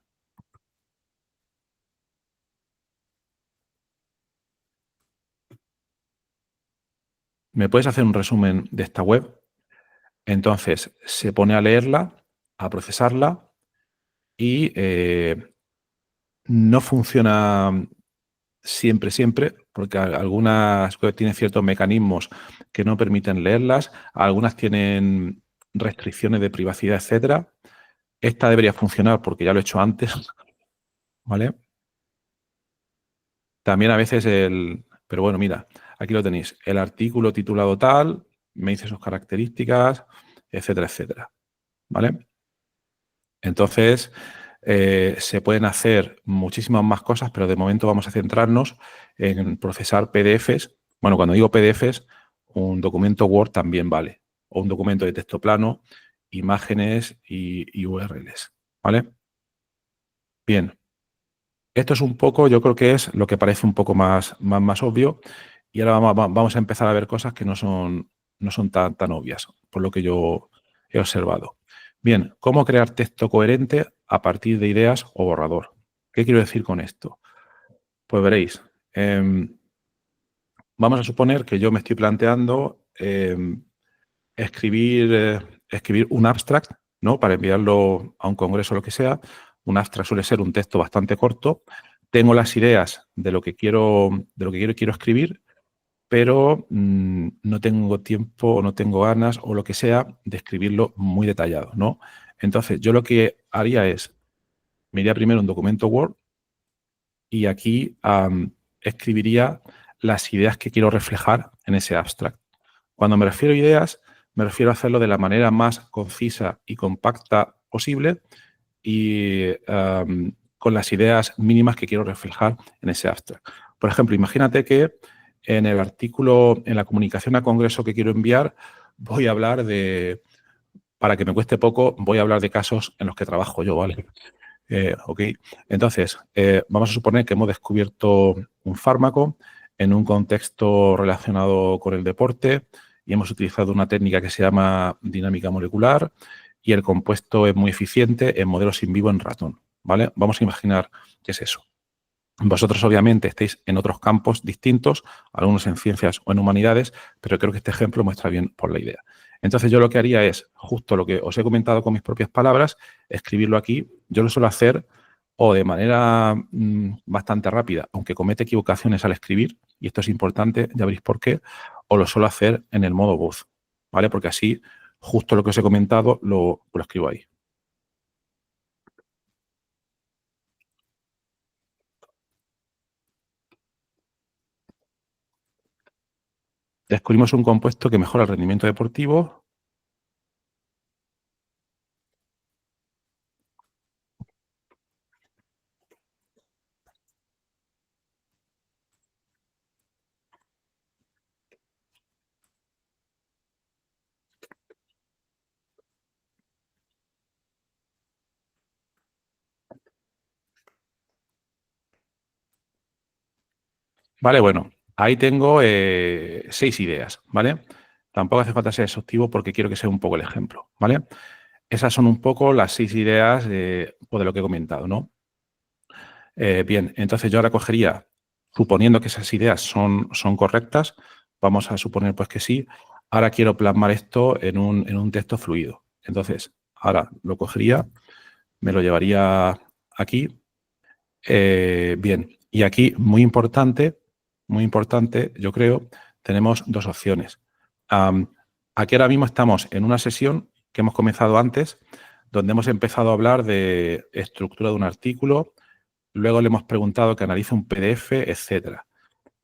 ¿me puedes hacer un resumen de esta web? Entonces, se pone a leerla, a procesarla y no funciona siempre, porque algunas webs tienen ciertos mecanismos que no permiten leerlas, algunas tienen restricciones de privacidad, etcétera. Esta debería funcionar porque ya lo he hecho antes, ¿vale? También a veces pero bueno, mira, aquí lo tenéis, el artículo titulado tal, me dice sus características, etcétera, etcétera, ¿vale? Entonces, se pueden hacer muchísimas más cosas, pero de momento vamos a centrarnos en procesar PDFs. Bueno, cuando digo PDFs, un documento Word también vale, o un documento de texto plano, imágenes y URLs, ¿vale? Bien, esto es un poco, yo creo que es lo que parece un poco más obvio, y ahora vamos a empezar a ver cosas que no son tan obvias, por lo que yo he observado. Bien, ¿cómo crear texto coherente a partir de ideas o borrador? ¿Qué quiero decir con esto? Pues veréis, vamos a suponer que yo me estoy planteando escribir un abstract, ¿no? Para enviarlo a un congreso o lo que sea. Un abstract suele ser un texto bastante corto. Tengo las ideas de lo que quiero y quiero escribir, pero no tengo tiempo o no tengo ganas o lo que sea de escribirlo muy detallado, ¿no? Entonces, yo lo que haría es, me iría primero un documento Word y aquí escribiría las ideas que quiero reflejar en ese abstract. Cuando me refiero a ideas, me refiero a hacerlo de la manera más concisa y compacta posible y con las ideas mínimas que quiero reflejar en ese abstract. Por ejemplo, imagínate que en el artículo, en la comunicación a congreso que quiero enviar, voy a hablar para que me cueste poco, voy a hablar de casos en los que trabajo yo, ¿vale? Ok, entonces, vamos a suponer que hemos descubierto un fármaco en un contexto relacionado con el deporte y hemos utilizado una técnica que se llama dinámica molecular y el compuesto es muy eficiente en modelos in vivo en ratón, ¿vale? Vamos a imaginar qué es eso. Vosotros, obviamente, estáis en otros campos distintos, algunos en ciencias o en humanidades, pero creo que este ejemplo muestra bien por la idea. Entonces, yo lo que haría es, justo lo que os he comentado con mis propias palabras, escribirlo aquí. Yo lo suelo hacer o de manera bastante rápida, aunque comete equivocaciones al escribir, y esto es importante, ya veréis por qué, o lo suelo hacer en el modo voz, ¿vale? Porque así, justo lo que os he comentado, lo escribo ahí. Descubrimos un compuesto que mejora el rendimiento deportivo. Vale, bueno, ahí tengo 6 ideas, ¿vale? Tampoco hace falta ser exhaustivo porque quiero que sea un poco el ejemplo, ¿vale? Esas son un poco las 6 ideas pues de lo que he comentado, ¿no? Bien, entonces yo ahora cogería, suponiendo que esas ideas son correctas, vamos a suponer pues que sí, ahora quiero plasmar esto en un texto fluido. Entonces, ahora lo cogería, me lo llevaría aquí. Bien, y aquí, muy importante, yo creo, tenemos dos opciones. Aquí ahora mismo estamos en una sesión que hemos comenzado antes, donde hemos empezado a hablar de estructura de un artículo, luego le hemos preguntado que analice un PDF, etcétera.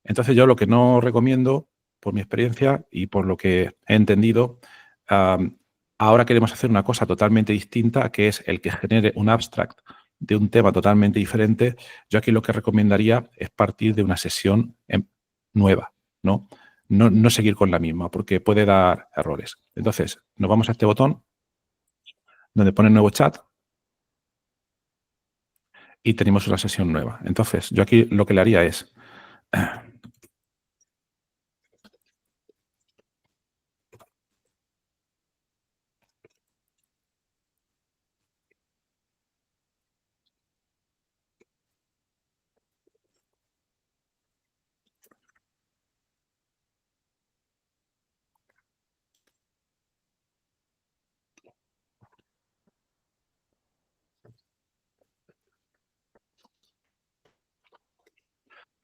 Entonces yo lo que no recomiendo, por mi experiencia y por lo que he entendido, ahora queremos hacer una cosa totalmente distinta, que es el que genere un abstract de un tema totalmente diferente. Yo aquí lo que recomendaría es partir de una sesión nueva, ¿no? No seguir con la misma, porque puede dar errores. Entonces, nos vamos a este botón donde pone nuevo chat y tenemos una sesión nueva. Entonces, yo aquí lo que le haría es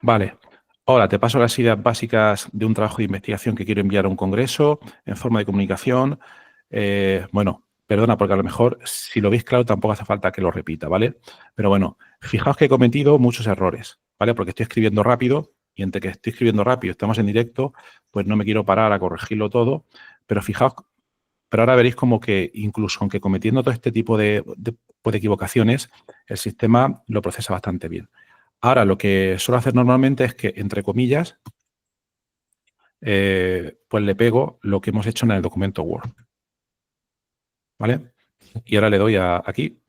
vale. Hola, te paso las ideas básicas de un trabajo de investigación que quiero enviar a un congreso en forma de comunicación. Bueno, perdona, porque a lo mejor si lo veis claro tampoco hace falta que lo repita, ¿vale? Pero bueno, fijaos que he cometido muchos errores, ¿vale? Porque estoy escribiendo rápido y entre que estoy escribiendo rápido, estamos en directo, pues no me quiero parar a corregirlo todo. Pero fijaos, pero ahora veréis como que incluso aunque cometiendo todo este tipo de equivocaciones, el sistema lo procesa bastante bien. Ahora, lo que suelo hacer normalmente es que, entre comillas, pues le pego lo que hemos hecho en el documento Word. ¿Vale? Y ahora le doy aquí.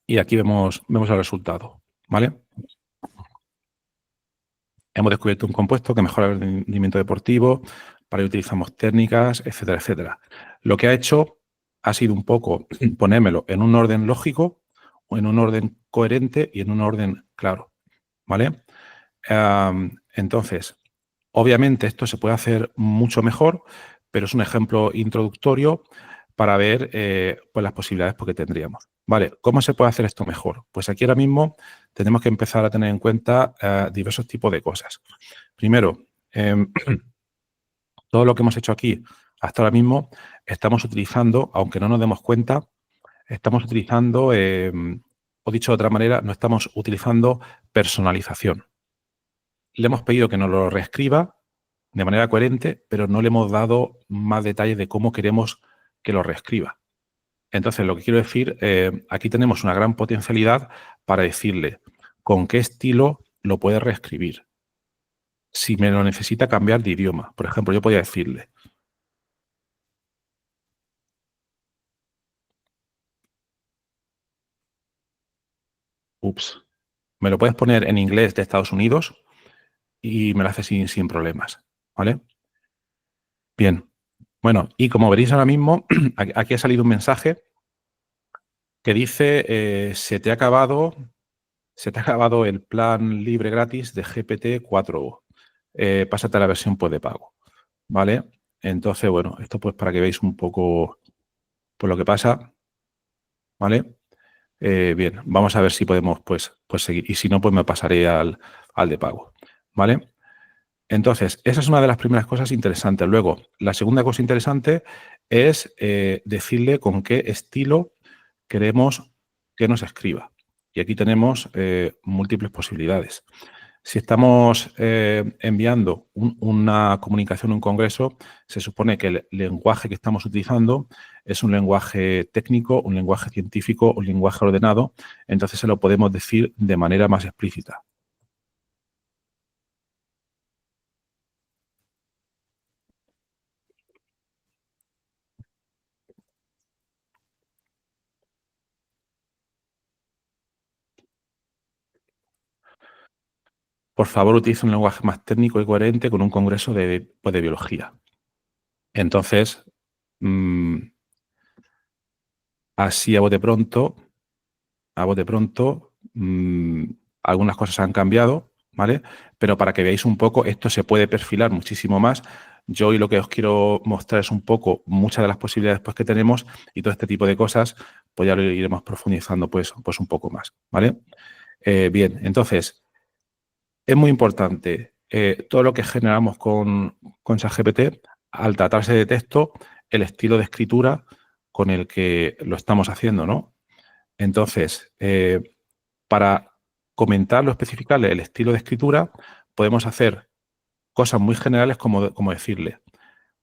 Y aquí vemos el resultado. ¿Vale? Hemos descubierto un compuesto que mejora el rendimiento deportivo, para ello utilizamos técnicas, etcétera, etcétera. Lo que ha hecho ha sido un poco ponérmelo en un orden lógico, o en un orden coherente y en un orden claro. ¿Vale? Entonces, obviamente esto se puede hacer mucho mejor, pero es un ejemplo introductorio para ver pues las posibilidades que tendríamos. Vale, ¿cómo se puede hacer esto mejor? Pues aquí ahora mismo tenemos que empezar a tener en cuenta diversos tipos de cosas. Primero, todo lo que hemos hecho aquí hasta ahora mismo estamos utilizando, aunque no nos demos cuenta, estamos utilizando, o dicho de otra manera, no estamos utilizando personalización. Le hemos pedido que nos lo reescriba de manera coherente, pero no le hemos dado más detalles de cómo queremos que lo reescriba. Entonces, lo que quiero decir, aquí tenemos una gran potencialidad para decirle con qué estilo lo puede reescribir. Si me lo necesita cambiar de idioma, por ejemplo, yo podría decirle, ups, me lo puedes poner en inglés de Estados Unidos y me lo hace sin problemas, ¿vale? Bien, bueno, y como veréis ahora mismo, aquí ha salido un mensaje que dice, se te ha acabado el plan libre gratis de GPT-4o. Pásate a la versión pues, de pago, ¿vale? Entonces, bueno, esto pues para que veáis un poco pues, lo que pasa, ¿vale? Bien, vamos a ver si podemos pues seguir. Y si no, pues me pasaré al de pago, ¿vale? Entonces, esa es una de las primeras cosas interesantes. Luego, la segunda cosa interesante es decirle con qué estilo queremos que nos escriba. Y aquí tenemos múltiples posibilidades. Si estamos enviando una comunicación, un congreso, se supone que el lenguaje que estamos utilizando es un lenguaje técnico, un lenguaje científico, un lenguaje ordenado. Entonces, se lo podemos decir de manera más explícita. Por favor, utilice un lenguaje más técnico y coherente con un congreso de biología. Entonces, así a bote pronto, algunas cosas han cambiado, ¿vale? Pero para que veáis un poco, esto se puede perfilar muchísimo más. Yo hoy lo que os quiero mostrar es un poco muchas de las posibilidades pues, que tenemos y todo este tipo de cosas, pues ya lo iremos profundizando pues un poco más, ¿vale? Bien, entonces, es muy importante todo lo que generamos con ChatGPT, al tratarse de texto, el estilo de escritura con el que lo estamos haciendo, ¿no? Entonces, para comentarlo, especificarle el estilo de escritura, podemos hacer cosas muy generales como decirle,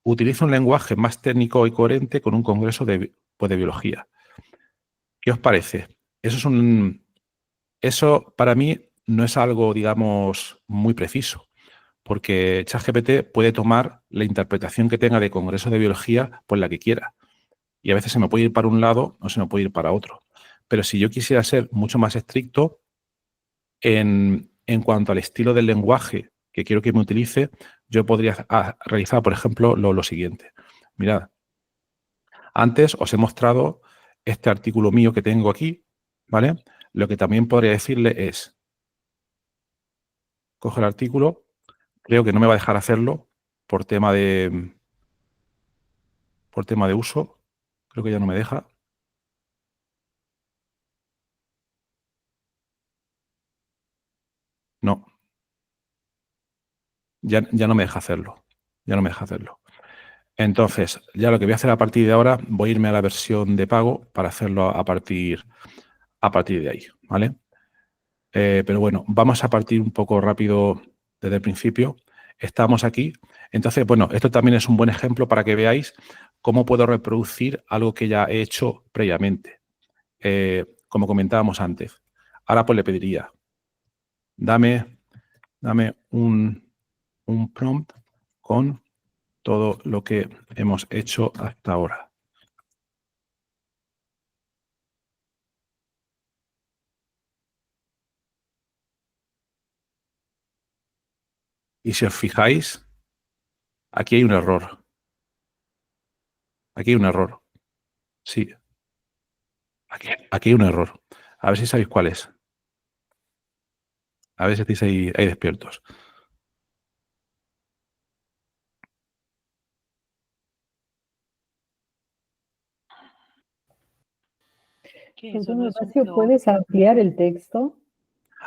utiliza un lenguaje más técnico y coherente con un congreso de biología. ¿Qué os parece? Eso para mí no es algo, digamos, muy preciso, porque ChatGPT puede tomar la interpretación que tenga de congreso de biología por la que quiera. Y a veces se me puede ir para un lado o se me puede ir para otro. Pero si yo quisiera ser mucho más estricto en cuanto al estilo del lenguaje que quiero que me utilice, yo podría realizar, por ejemplo, lo siguiente. Mirad, antes os he mostrado este artículo mío que tengo aquí, ¿vale? Lo que también podría decirle es, coge el artículo, creo que no me va a dejar hacerlo por tema de uso, creo que ya no me deja. No, ya no me deja hacerlo, ya no me deja hacerlo. Entonces, ya lo que voy a hacer a partir de ahora, voy a irme a la versión de pago para hacerlo a partir de ahí, ¿vale? Pero bueno, vamos a partir un poco rápido desde el principio. Estamos aquí. Entonces, bueno, esto también es un buen ejemplo para que veáis cómo puedo reproducir algo que ya he hecho previamente, como comentábamos antes. Ahora pues le pediría, dame un prompt con todo lo que hemos hecho hasta ahora. Y si os fijáis, aquí hay un error. Aquí hay un error. Sí, aquí hay un error. A ver si sabéis cuál es. A ver si estáis ahí despiertos. Perdón, Horacio, ¿puedes ampliar el texto?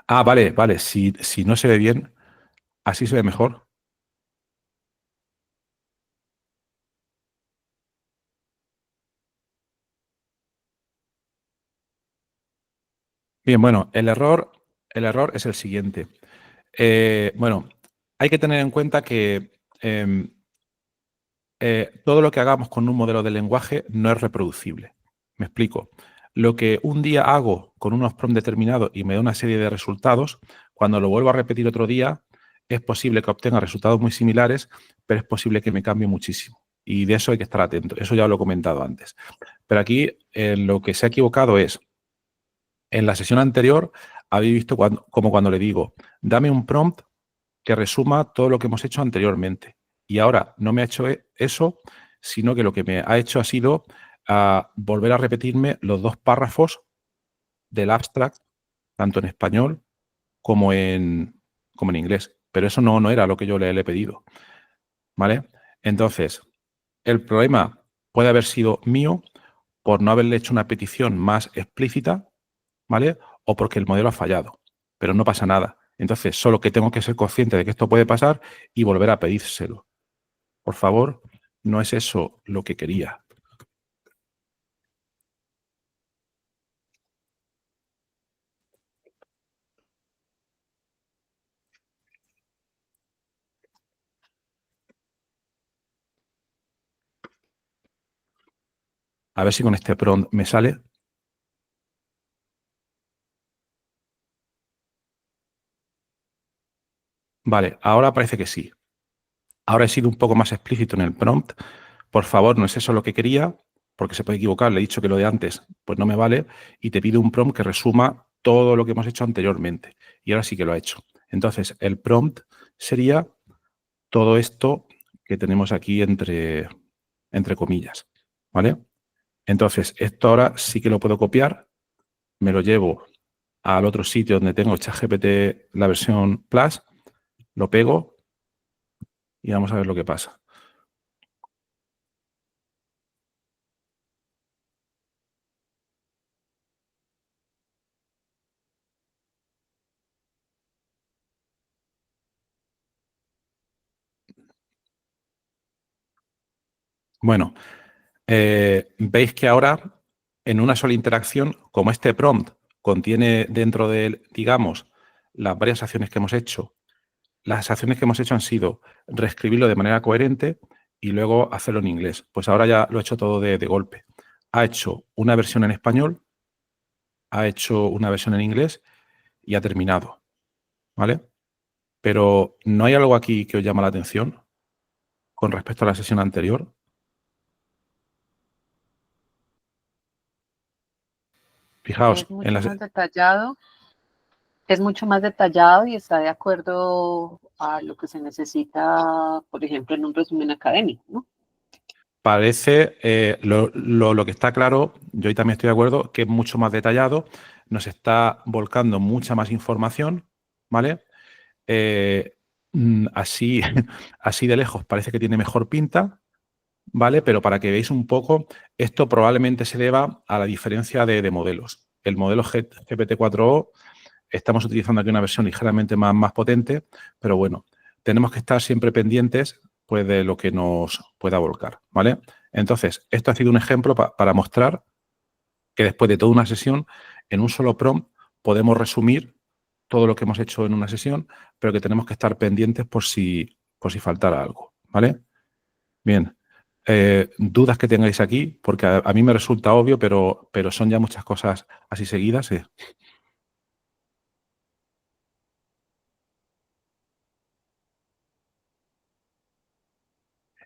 Ah, vale. Si no se ve bien, así se ve mejor. Bien, bueno, el error es el siguiente. Bueno, hay que tener en cuenta que todo lo que hagamos con un modelo de lenguaje no es reproducible. Me explico. Lo que un día hago con unos prompts determinados y me da una serie de resultados, cuando lo vuelvo a repetir otro día, es posible que obtenga resultados muy similares, pero es posible que me cambie muchísimo. Y de eso hay que estar atento. Eso ya lo he comentado antes. Pero aquí lo que se ha equivocado es, en la sesión anterior habéis visto como cuando le digo, dame un prompt que resuma todo lo que hemos hecho anteriormente. Y ahora no me ha hecho eso, sino que lo que me ha hecho ha sido volver a repetirme los dos párrafos del abstract, tanto en español como en inglés. Pero eso no era lo que yo le he pedido. ¿Vale? Entonces, el problema puede haber sido mío por no haberle hecho una petición más explícita, ¿vale? O porque el modelo ha fallado. Pero no pasa nada. Entonces, solo que tengo que ser consciente de que esto puede pasar y volver a pedírselo. Por favor, no es eso lo que quería. A ver si con este prompt me sale. Vale, ahora parece que sí. Ahora he sido un poco más explícito en el prompt. Por favor, no es eso lo que quería, porque se puede equivocar. Le he dicho que lo de antes pues no me vale y te pido un prompt que resuma todo lo que hemos hecho anteriormente. Y ahora sí que lo ha hecho. Entonces, el prompt sería todo esto que tenemos aquí entre comillas. ¿Vale? Entonces, esto ahora sí que lo puedo copiar. Me lo llevo al otro sitio donde tengo ChatGPT, la versión Plus, lo pego y vamos a ver lo que pasa. Bueno, veis que ahora en una sola interacción, como este prompt contiene dentro de él, digamos, las varias acciones que hemos hecho, las acciones que hemos hecho han sido reescribirlo de manera coherente y luego hacerlo en inglés. Pues ahora ya lo he hecho todo de golpe. Ha hecho una versión en español, ha hecho una versión en inglés y ha terminado, ¿vale? Pero ¿no hay algo aquí que os llama la atención con respecto a la sesión anterior? Fijaos, Es mucho más detallado. Es mucho más detallado y está de acuerdo a lo que se necesita, por ejemplo, en un resumen académico, ¿no? parece, lo que está claro, yo ahí también estoy de acuerdo, que es mucho más detallado, nos está volcando mucha más información, ¿vale? Así, así de lejos parece que tiene mejor pinta, ¿vale? Pero para que veáis un poco, esto probablemente se deba a la diferencia de modelos. El modelo GPT-4o, estamos utilizando aquí una versión ligeramente más potente, pero bueno, tenemos que estar siempre pendientes pues, de lo que nos pueda volcar, ¿vale? Entonces, esto ha sido un ejemplo para mostrar que después de toda una sesión, en un solo prompt podemos resumir todo lo que hemos hecho en una sesión, pero que tenemos que estar pendientes por si faltara algo, ¿vale? Bien. Dudas que tengáis aquí, porque a mí me resulta obvio, pero son ya muchas cosas así seguidas.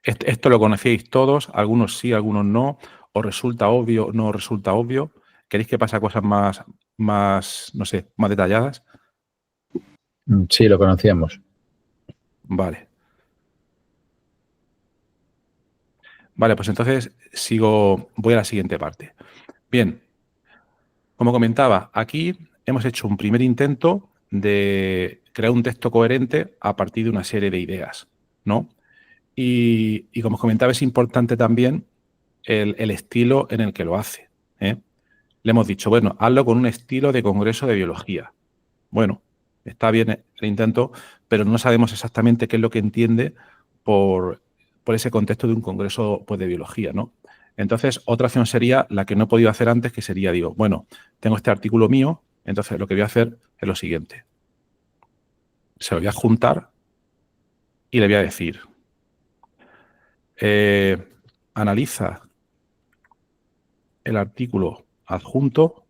Esto lo conocíais todos, algunos sí, algunos no. ¿Os resulta obvio, no os resulta obvio? ¿Queréis que pase a cosas más, no sé, más detalladas? Sí, lo conocíamos. Vale. Vale, pues entonces voy a la siguiente parte. Bien, como comentaba, aquí hemos hecho un primer intento de crear un texto coherente a partir de una serie de ideas, ¿no? Y como os comentaba, es importante también el estilo en el que lo hace, ¿eh? Le hemos dicho, bueno, hazlo con un estilo de congreso de biología. Bueno, está bien el intento, pero no sabemos exactamente qué es lo que entiende por ese contexto de un congreso pues, de biología, ¿no? Entonces, otra opción sería la que no he podido hacer antes, que sería, digo, bueno, tengo este artículo mío, entonces lo que voy a hacer es lo siguiente. Se lo voy a juntar y le voy a decir, analiza el artículo adjunto,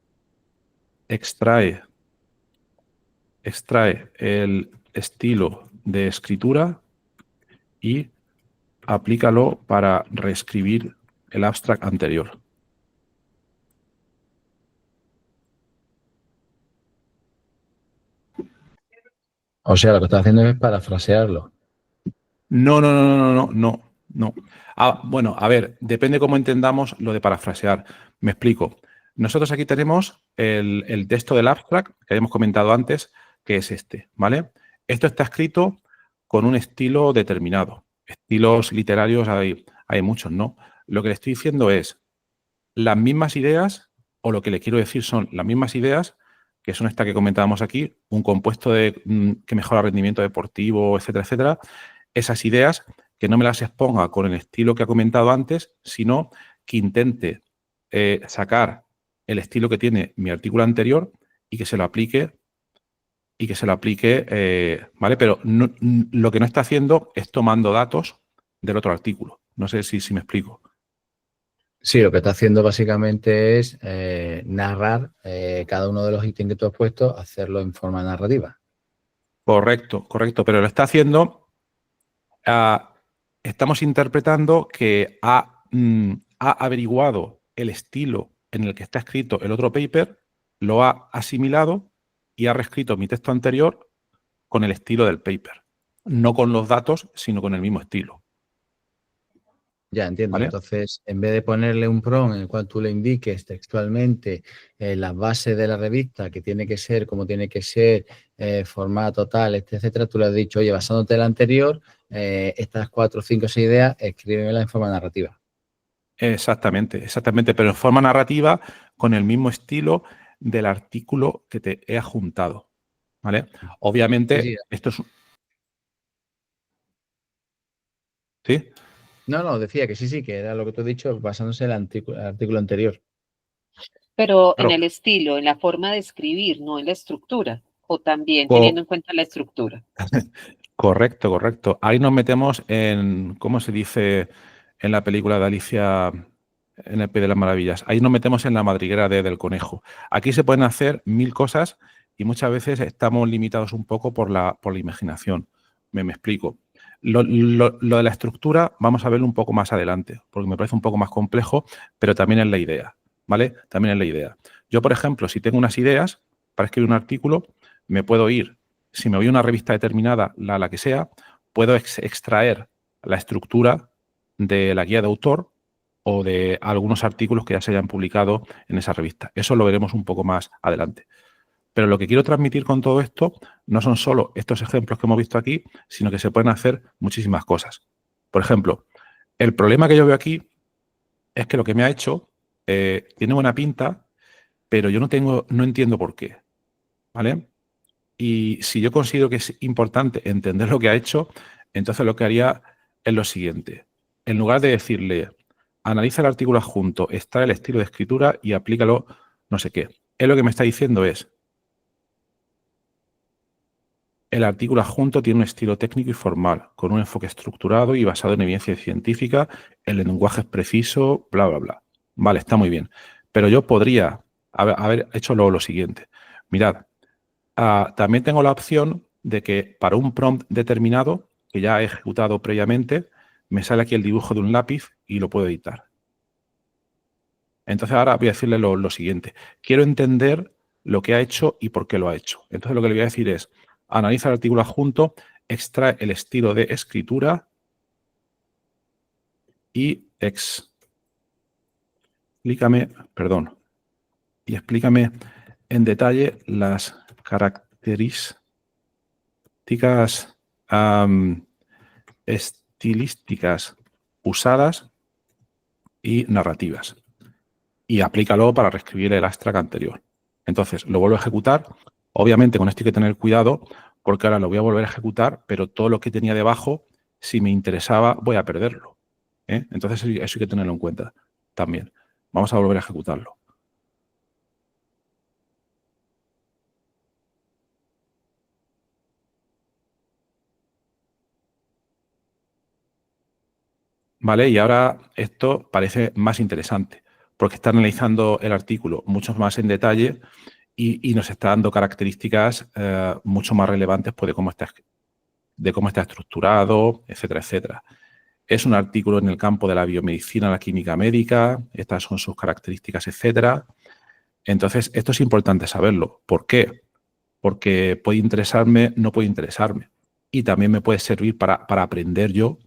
extrae el estilo de escritura y aplícalo para reescribir el abstract anterior. O sea, lo que está haciendo es parafrasearlo. No. Bueno, a ver, depende cómo entendamos lo de parafrasear. Me explico. Nosotros aquí tenemos el texto del abstract que habíamos comentado antes, que es este, ¿vale? Esto está escrito con un estilo determinado. Estilos literarios hay muchos, ¿no? Lo que le estoy diciendo es las mismas ideas, o lo que le quiero decir son las mismas ideas, que son estas que comentábamos aquí, un compuesto que mejora el rendimiento deportivo, etcétera, etcétera. Esas ideas que no me las exponga con el estilo que ha comentado antes, sino que intente sacar el estilo que tiene mi artículo anterior y que se lo aplique, ¿vale? Pero lo que no está haciendo es tomando datos del otro artículo. No sé si me explico. Sí, lo que está haciendo básicamente es narrar cada uno de los ítems que tú has puesto, hacerlo en forma narrativa. Correcto, pero lo está haciendo, estamos interpretando que ha averiguado el estilo en el que está escrito el otro paper, lo ha asimilado y ha reescrito mi texto anterior con el estilo del paper. No con los datos, sino con el mismo estilo. Ya, entiendo. ¿Vale? Entonces, en vez de ponerle un prompt en el cual tú le indiques textualmente las bases de la revista, que tiene que ser, como tiene que ser, formato tal, etcétera, tú le has dicho, oye, basándote en la anterior, estas 4, 5, 6 ideas, escríbemelas en forma narrativa. Exactamente, pero en forma narrativa con el mismo estilo del artículo que te he adjuntado. ¿Vale? Obviamente, Sí. esto es... ¿Sí? No, decía que sí, que era lo que tú has dicho basándose en el artículo anterior. Pero en Claro. el estilo, en la forma de escribir, no en la estructura. O también Co- teniendo en cuenta la estructura. Correcto, correcto. Ahí nos metemos en, ¿cómo se dice en la película de Alicia en el País de las Maravillas? Ahí nos metemos en la madriguera del conejo. Aquí se pueden hacer 1000 cosas y muchas veces estamos limitados un poco por la imaginación. Me explico. Lo de la estructura vamos a verlo un poco más adelante, porque me parece un poco más complejo, pero también es la idea, ¿vale? También es la idea. Yo, por ejemplo, si tengo unas ideas para escribir un artículo, me puedo ir, si me voy a una revista determinada, la que sea, puedo extraer la estructura de la guía de autor o de algunos artículos que ya se hayan publicado en esa revista. Eso lo veremos un poco más adelante. Pero lo que quiero transmitir con todo esto no son solo estos ejemplos que hemos visto aquí, sino que se pueden hacer muchísimas cosas. Por ejemplo, el problema que yo veo aquí es que lo que me ha hecho tiene buena pinta, pero yo no entiendo por qué, ¿vale? Y si yo considero que es importante entender lo que ha hecho, entonces lo que haría es lo siguiente. En lugar de decirle, analiza el artículo adjunto, extrae el estilo de escritura y aplícalo no sé qué. Él lo que me está diciendo es, el artículo adjunto tiene un estilo técnico y formal, con un enfoque estructurado y basado en evidencia científica, el lenguaje es preciso, bla, bla, bla. Vale, está muy bien. Pero yo podría haber hecho lo siguiente. Mirad, también tengo la opción de que para un prompt determinado, que ya he ejecutado previamente, me sale aquí el dibujo de un lápiz y lo puedo editar. Entonces ahora voy a decirle lo siguiente. Quiero entender lo que ha hecho y por qué lo ha hecho. Entonces lo que le voy a decir es, analiza el artículo adjunto, extrae el estilo de escritura y explícame en detalle las características estilísticas usadas y narrativas. Y aplícalo para reescribir el abstract anterior. Entonces, lo vuelvo a ejecutar. Obviamente, con esto hay que tener cuidado, porque ahora lo voy a volver a ejecutar, pero todo lo que tenía debajo, si me interesaba, voy a perderlo. Entonces, eso hay que tenerlo en cuenta también. Vamos a volver a ejecutarlo. Vale, y ahora esto parece más interesante, porque está analizando el artículo mucho más en detalle y nos está dando características mucho más relevantes pues, de cómo está estructurado, etcétera, etcétera. Es un artículo en el campo de la biomedicina, la química médica, estas son sus características, etcétera. Entonces, esto es importante saberlo. ¿Por qué? Porque puede interesarme, no puede interesarme. Y también me puede servir para aprender yo.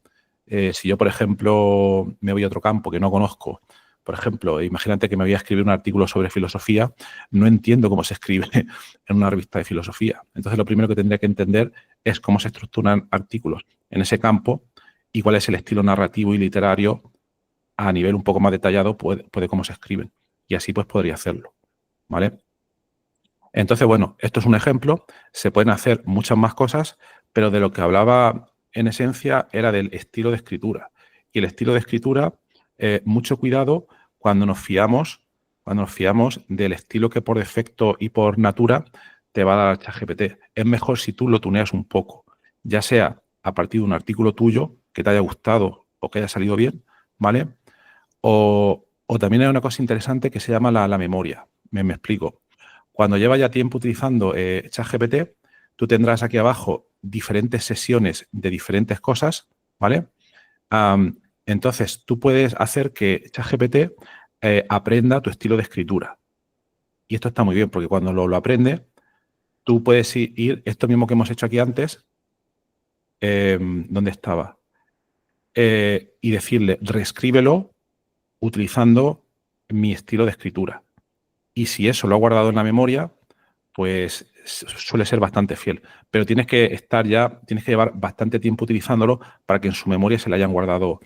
Si yo, por ejemplo, me voy a otro campo que no conozco, por ejemplo, imagínate que me voy a escribir un artículo sobre filosofía, no entiendo cómo se escribe en una revista de filosofía. Entonces, lo primero que tendría que entender es cómo se estructuran artículos en ese campo y cuál es el estilo narrativo y literario a nivel un poco más detallado puede cómo se escriben. Y así pues podría hacerlo, ¿vale? Entonces, bueno, esto es un ejemplo. Se pueden hacer muchas más cosas, pero de lo que hablaba en esencia era del estilo de escritura. Y el estilo de escritura, mucho cuidado cuando nos fiamos del estilo que por defecto y por natura te va a dar ChatGPT. Es mejor si tú lo tuneas un poco, ya sea a partir de un artículo tuyo que te haya gustado o que haya salido bien, ¿vale? O también hay una cosa interesante que se llama la memoria. Me explico. Cuando lleva ya tiempo utilizando ChatGPT, tú tendrás aquí abajo diferentes sesiones de diferentes cosas, ¿vale? Entonces, tú puedes hacer que ChatGPT aprenda tu estilo de escritura. Y esto está muy bien, porque cuando lo aprende, tú puedes ir, esto mismo que hemos hecho aquí antes, ¿dónde estaba? Y decirle, reescríbelo utilizando mi estilo de escritura. Y si eso lo ha guardado en la memoria, pues suele ser bastante fiel. Pero tienes que llevar bastante tiempo utilizándolo para que en su memoria se le hayan guardado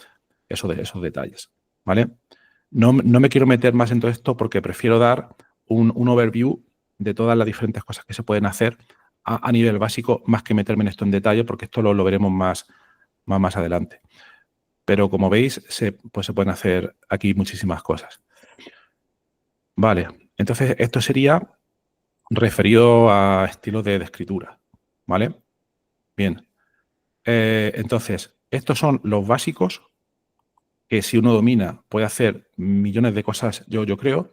esos detalles, ¿vale? No me quiero meter más en todo esto porque prefiero dar un overview de todas las diferentes cosas que se pueden hacer a nivel básico, más que meterme en esto en detalle, porque esto lo veremos más adelante. pero como veis, pues se pueden hacer aquí muchísimas cosas. Vale, entonces esto sería referido a estilos de escritura, ¿vale? Bien, entonces, estos son los básicos que si uno domina puede hacer millones de cosas, yo creo.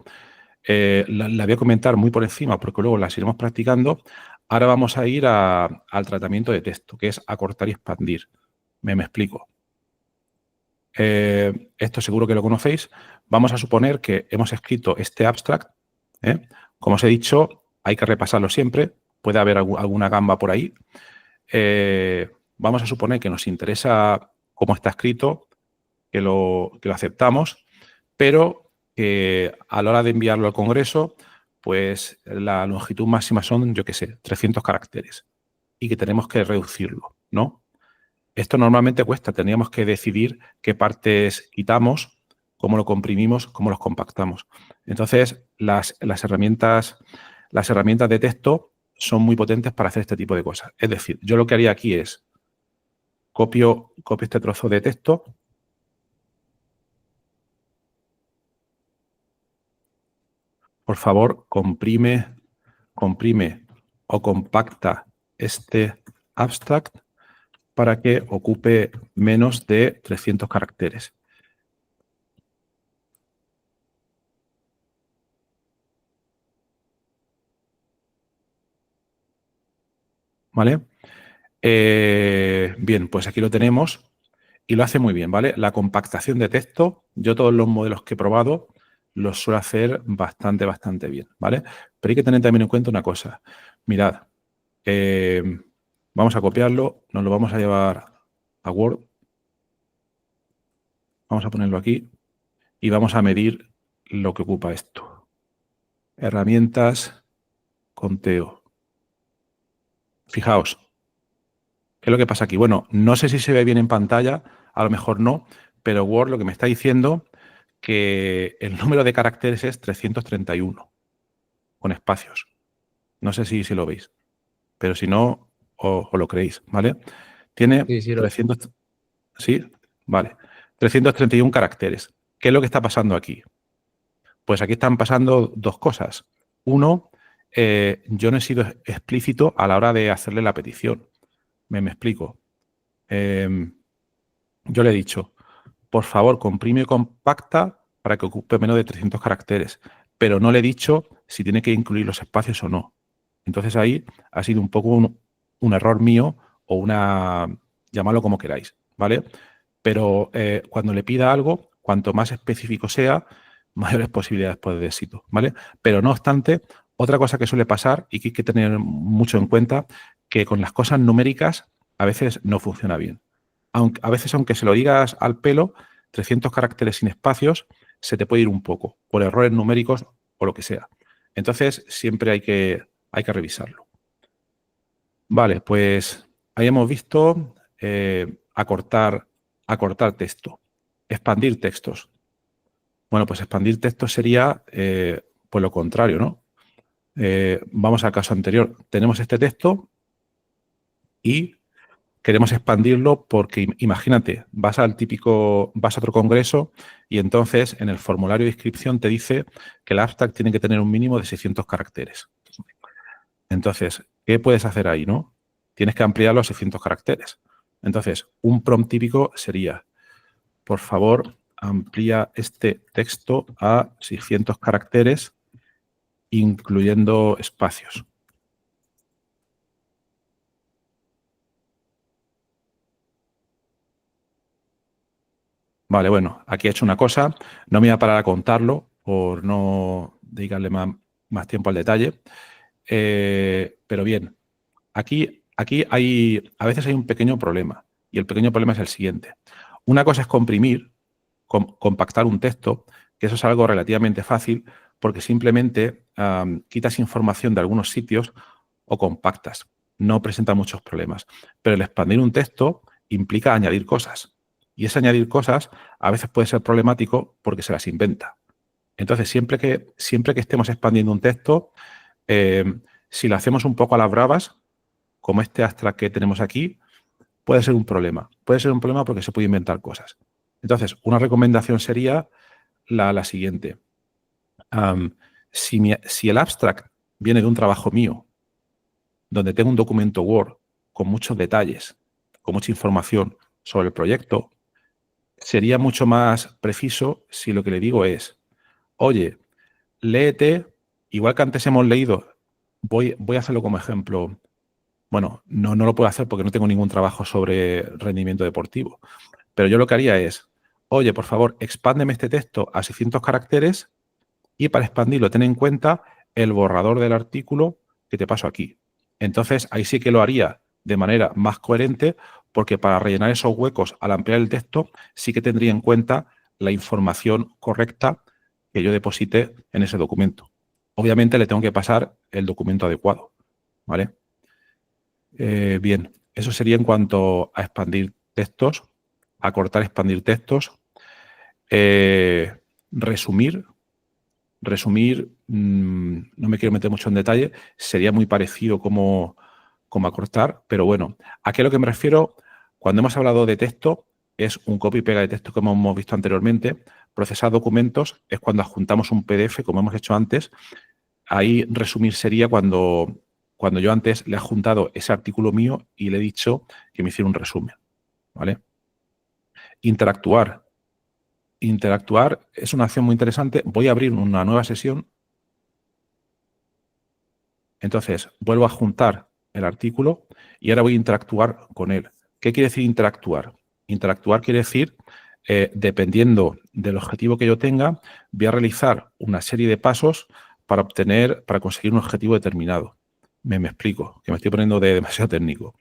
La voy a comentar muy por encima porque luego las iremos practicando. Ahora vamos a ir al tratamiento de texto, que es acortar y expandir. Me explico. Esto seguro que lo conocéis. Vamos a suponer que hemos escrito este abstract. Como os he dicho, hay que repasarlo siempre. Puede haber alguna gamba por ahí. Vamos a suponer que nos interesa cómo está escrito, que lo aceptamos, pero que a la hora de enviarlo al Congreso, pues la longitud máxima son, yo qué sé, 300 caracteres y que tenemos que reducirlo, ¿no? Esto normalmente cuesta, tendríamos que decidir qué partes quitamos, cómo lo comprimimos, cómo los compactamos. Entonces, las herramientas de texto son muy potentes para hacer este tipo de cosas. Es decir, yo lo que haría aquí es copio este trozo de texto. Por favor, comprime o compacta este abstract para que ocupe menos de 300 caracteres. ¿Vale? Bien, pues aquí lo tenemos y lo hace muy bien, ¿vale? La compactación de texto, yo todos los modelos que he probado los suelo hacer bastante bien, ¿vale? Pero hay que tener también en cuenta una cosa. Mirad, vamos a copiarlo, nos lo vamos a llevar a Word. Vamos a ponerlo aquí y vamos a medir lo que ocupa esto. Herramientas, conteo. Fijaos, ¿qué es lo que pasa aquí? Bueno, no sé si se ve bien en pantalla, a lo mejor no, pero Word lo que me está diciendo que el número de caracteres es 331, con espacios. No sé si lo veis, pero si no, os lo creéis, ¿vale? Tiene Sí, 300... ¿Sí? Vale. 331 caracteres. ¿Qué es lo que está pasando aquí? Pues aquí están pasando dos cosas. Uno, yo no he sido explícito a la hora de hacerle la petición. Me explico. Yo le he dicho, por favor, comprime y compacta para que ocupe menos de 300 caracteres, pero no le he dicho si tiene que incluir los espacios o no. Entonces ahí ha sido un poco un error mío o llamadlo como queráis, ¿vale? Pero cuando le pida algo, cuanto más específico sea, mayores posibilidades de éxito, ¿vale? Pero no obstante, otra cosa que suele pasar y que hay que tener mucho en cuenta, que con las cosas numéricas a veces no funciona bien. A veces, aunque se lo digas al pelo, 300 caracteres sin espacios, se te puede ir un poco, por errores numéricos o lo que sea. Entonces, siempre hay que revisarlo. Vale, pues ahí hemos visto acortar texto, expandir textos. Bueno, pues expandir textos sería pues lo contrario, ¿no? Vamos al caso anterior. Tenemos este texto y queremos expandirlo porque, imagínate, vas a otro congreso y entonces en el formulario de inscripción te dice que el abstract tiene que tener un mínimo de 600 caracteres. Entonces, ¿qué puedes hacer ahí, no? Tienes que ampliarlo a 600 caracteres. Entonces, un prompt típico sería, por favor, amplía este texto a 600 caracteres, incluyendo espacios. Vale, bueno, aquí he hecho una cosa. No me voy a parar a contarlo por no dedicarle más tiempo al detalle. Pero bien, aquí a veces hay un pequeño problema. Y el pequeño problema es el siguiente. Una cosa es comprimir, compactar un texto, que eso es algo relativamente fácil porque simplemente quitas información de algunos sitios o compactas. No presenta muchos problemas. Pero el expandir un texto implica añadir cosas. Y ese añadir cosas a veces puede ser problemático porque se las inventa. Entonces, siempre que estemos expandiendo un texto, si lo hacemos un poco a las bravas, como este abstract que tenemos aquí, puede ser un problema. Puede ser un problema porque se puede inventar cosas. Entonces, una recomendación sería la siguiente. Si el abstract viene de un trabajo mío, donde tengo un documento Word con muchos detalles, con mucha información sobre el proyecto, sería mucho más preciso si lo que le digo es, oye, léete, igual que antes hemos leído, voy a hacerlo como ejemplo. Bueno, no lo puedo hacer porque no tengo ningún trabajo sobre rendimiento deportivo, pero yo lo que haría es, oye, por favor, expándeme este texto a 600 caracteres y para expandirlo ten en cuenta el borrador del artículo que te paso aquí. Entonces, ahí sí que lo haría de manera más coherente porque para rellenar esos huecos al ampliar el texto sí que tendría en cuenta la información correcta que yo deposite en ese documento. Obviamente le tengo que pasar el documento adecuado, ¿vale? Bien, eso sería en cuanto a expandir textos, acortar, expandir textos. Resumir, no me quiero meter mucho en detalle, sería muy parecido como acortar, pero bueno, aquí a lo que me refiero, cuando hemos hablado de texto, es un copy y pega de texto como hemos visto anteriormente. Procesar documentos es cuando adjuntamos un PDF, como hemos hecho antes. Ahí resumir sería cuando yo antes le he adjuntado ese artículo mío y le he dicho que me hiciera un resumen, ¿vale? Interactuar. Interactuar es una acción muy interesante. Voy a abrir una nueva sesión. Entonces, vuelvo a adjuntar el artículo y ahora voy a interactuar con él. ¿Qué quiere decir interactuar? Interactuar quiere decir, dependiendo del objetivo que yo tenga, voy a realizar una serie de pasos para conseguir un objetivo determinado. Me explico, que me estoy poniendo demasiado técnico.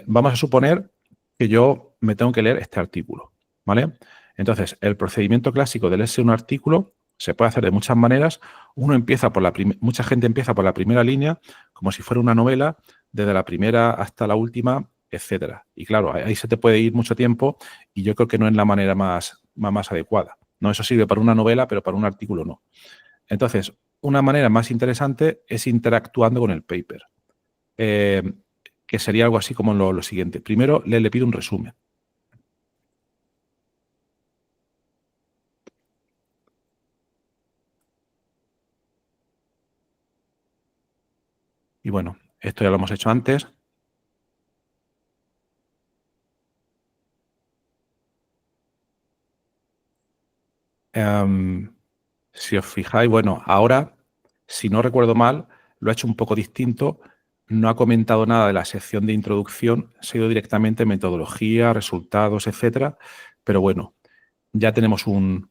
Vamos a suponer que yo me tengo que leer este artículo, ¿vale? Entonces, el procedimiento clásico de leerse un artículo se puede hacer de muchas maneras. Mucha gente empieza por la primera línea como si fuera una novela, desde la primera hasta la última, etcétera. Y claro, ahí se te puede ir mucho tiempo y yo creo que no es la manera más adecuada. No, eso sirve para una novela, pero para un artículo no. Entonces, una manera más interesante es interactuando con el paper, que sería algo así como lo siguiente. Primero, le pido un resumen. Y bueno, esto ya lo hemos hecho antes. Si os fijáis, bueno, ahora, si no recuerdo mal, lo ha hecho un poco distinto. No ha comentado nada de la sección de introducción, se ha ido directamente metodología, resultados, etcétera. Pero bueno, ya tenemos un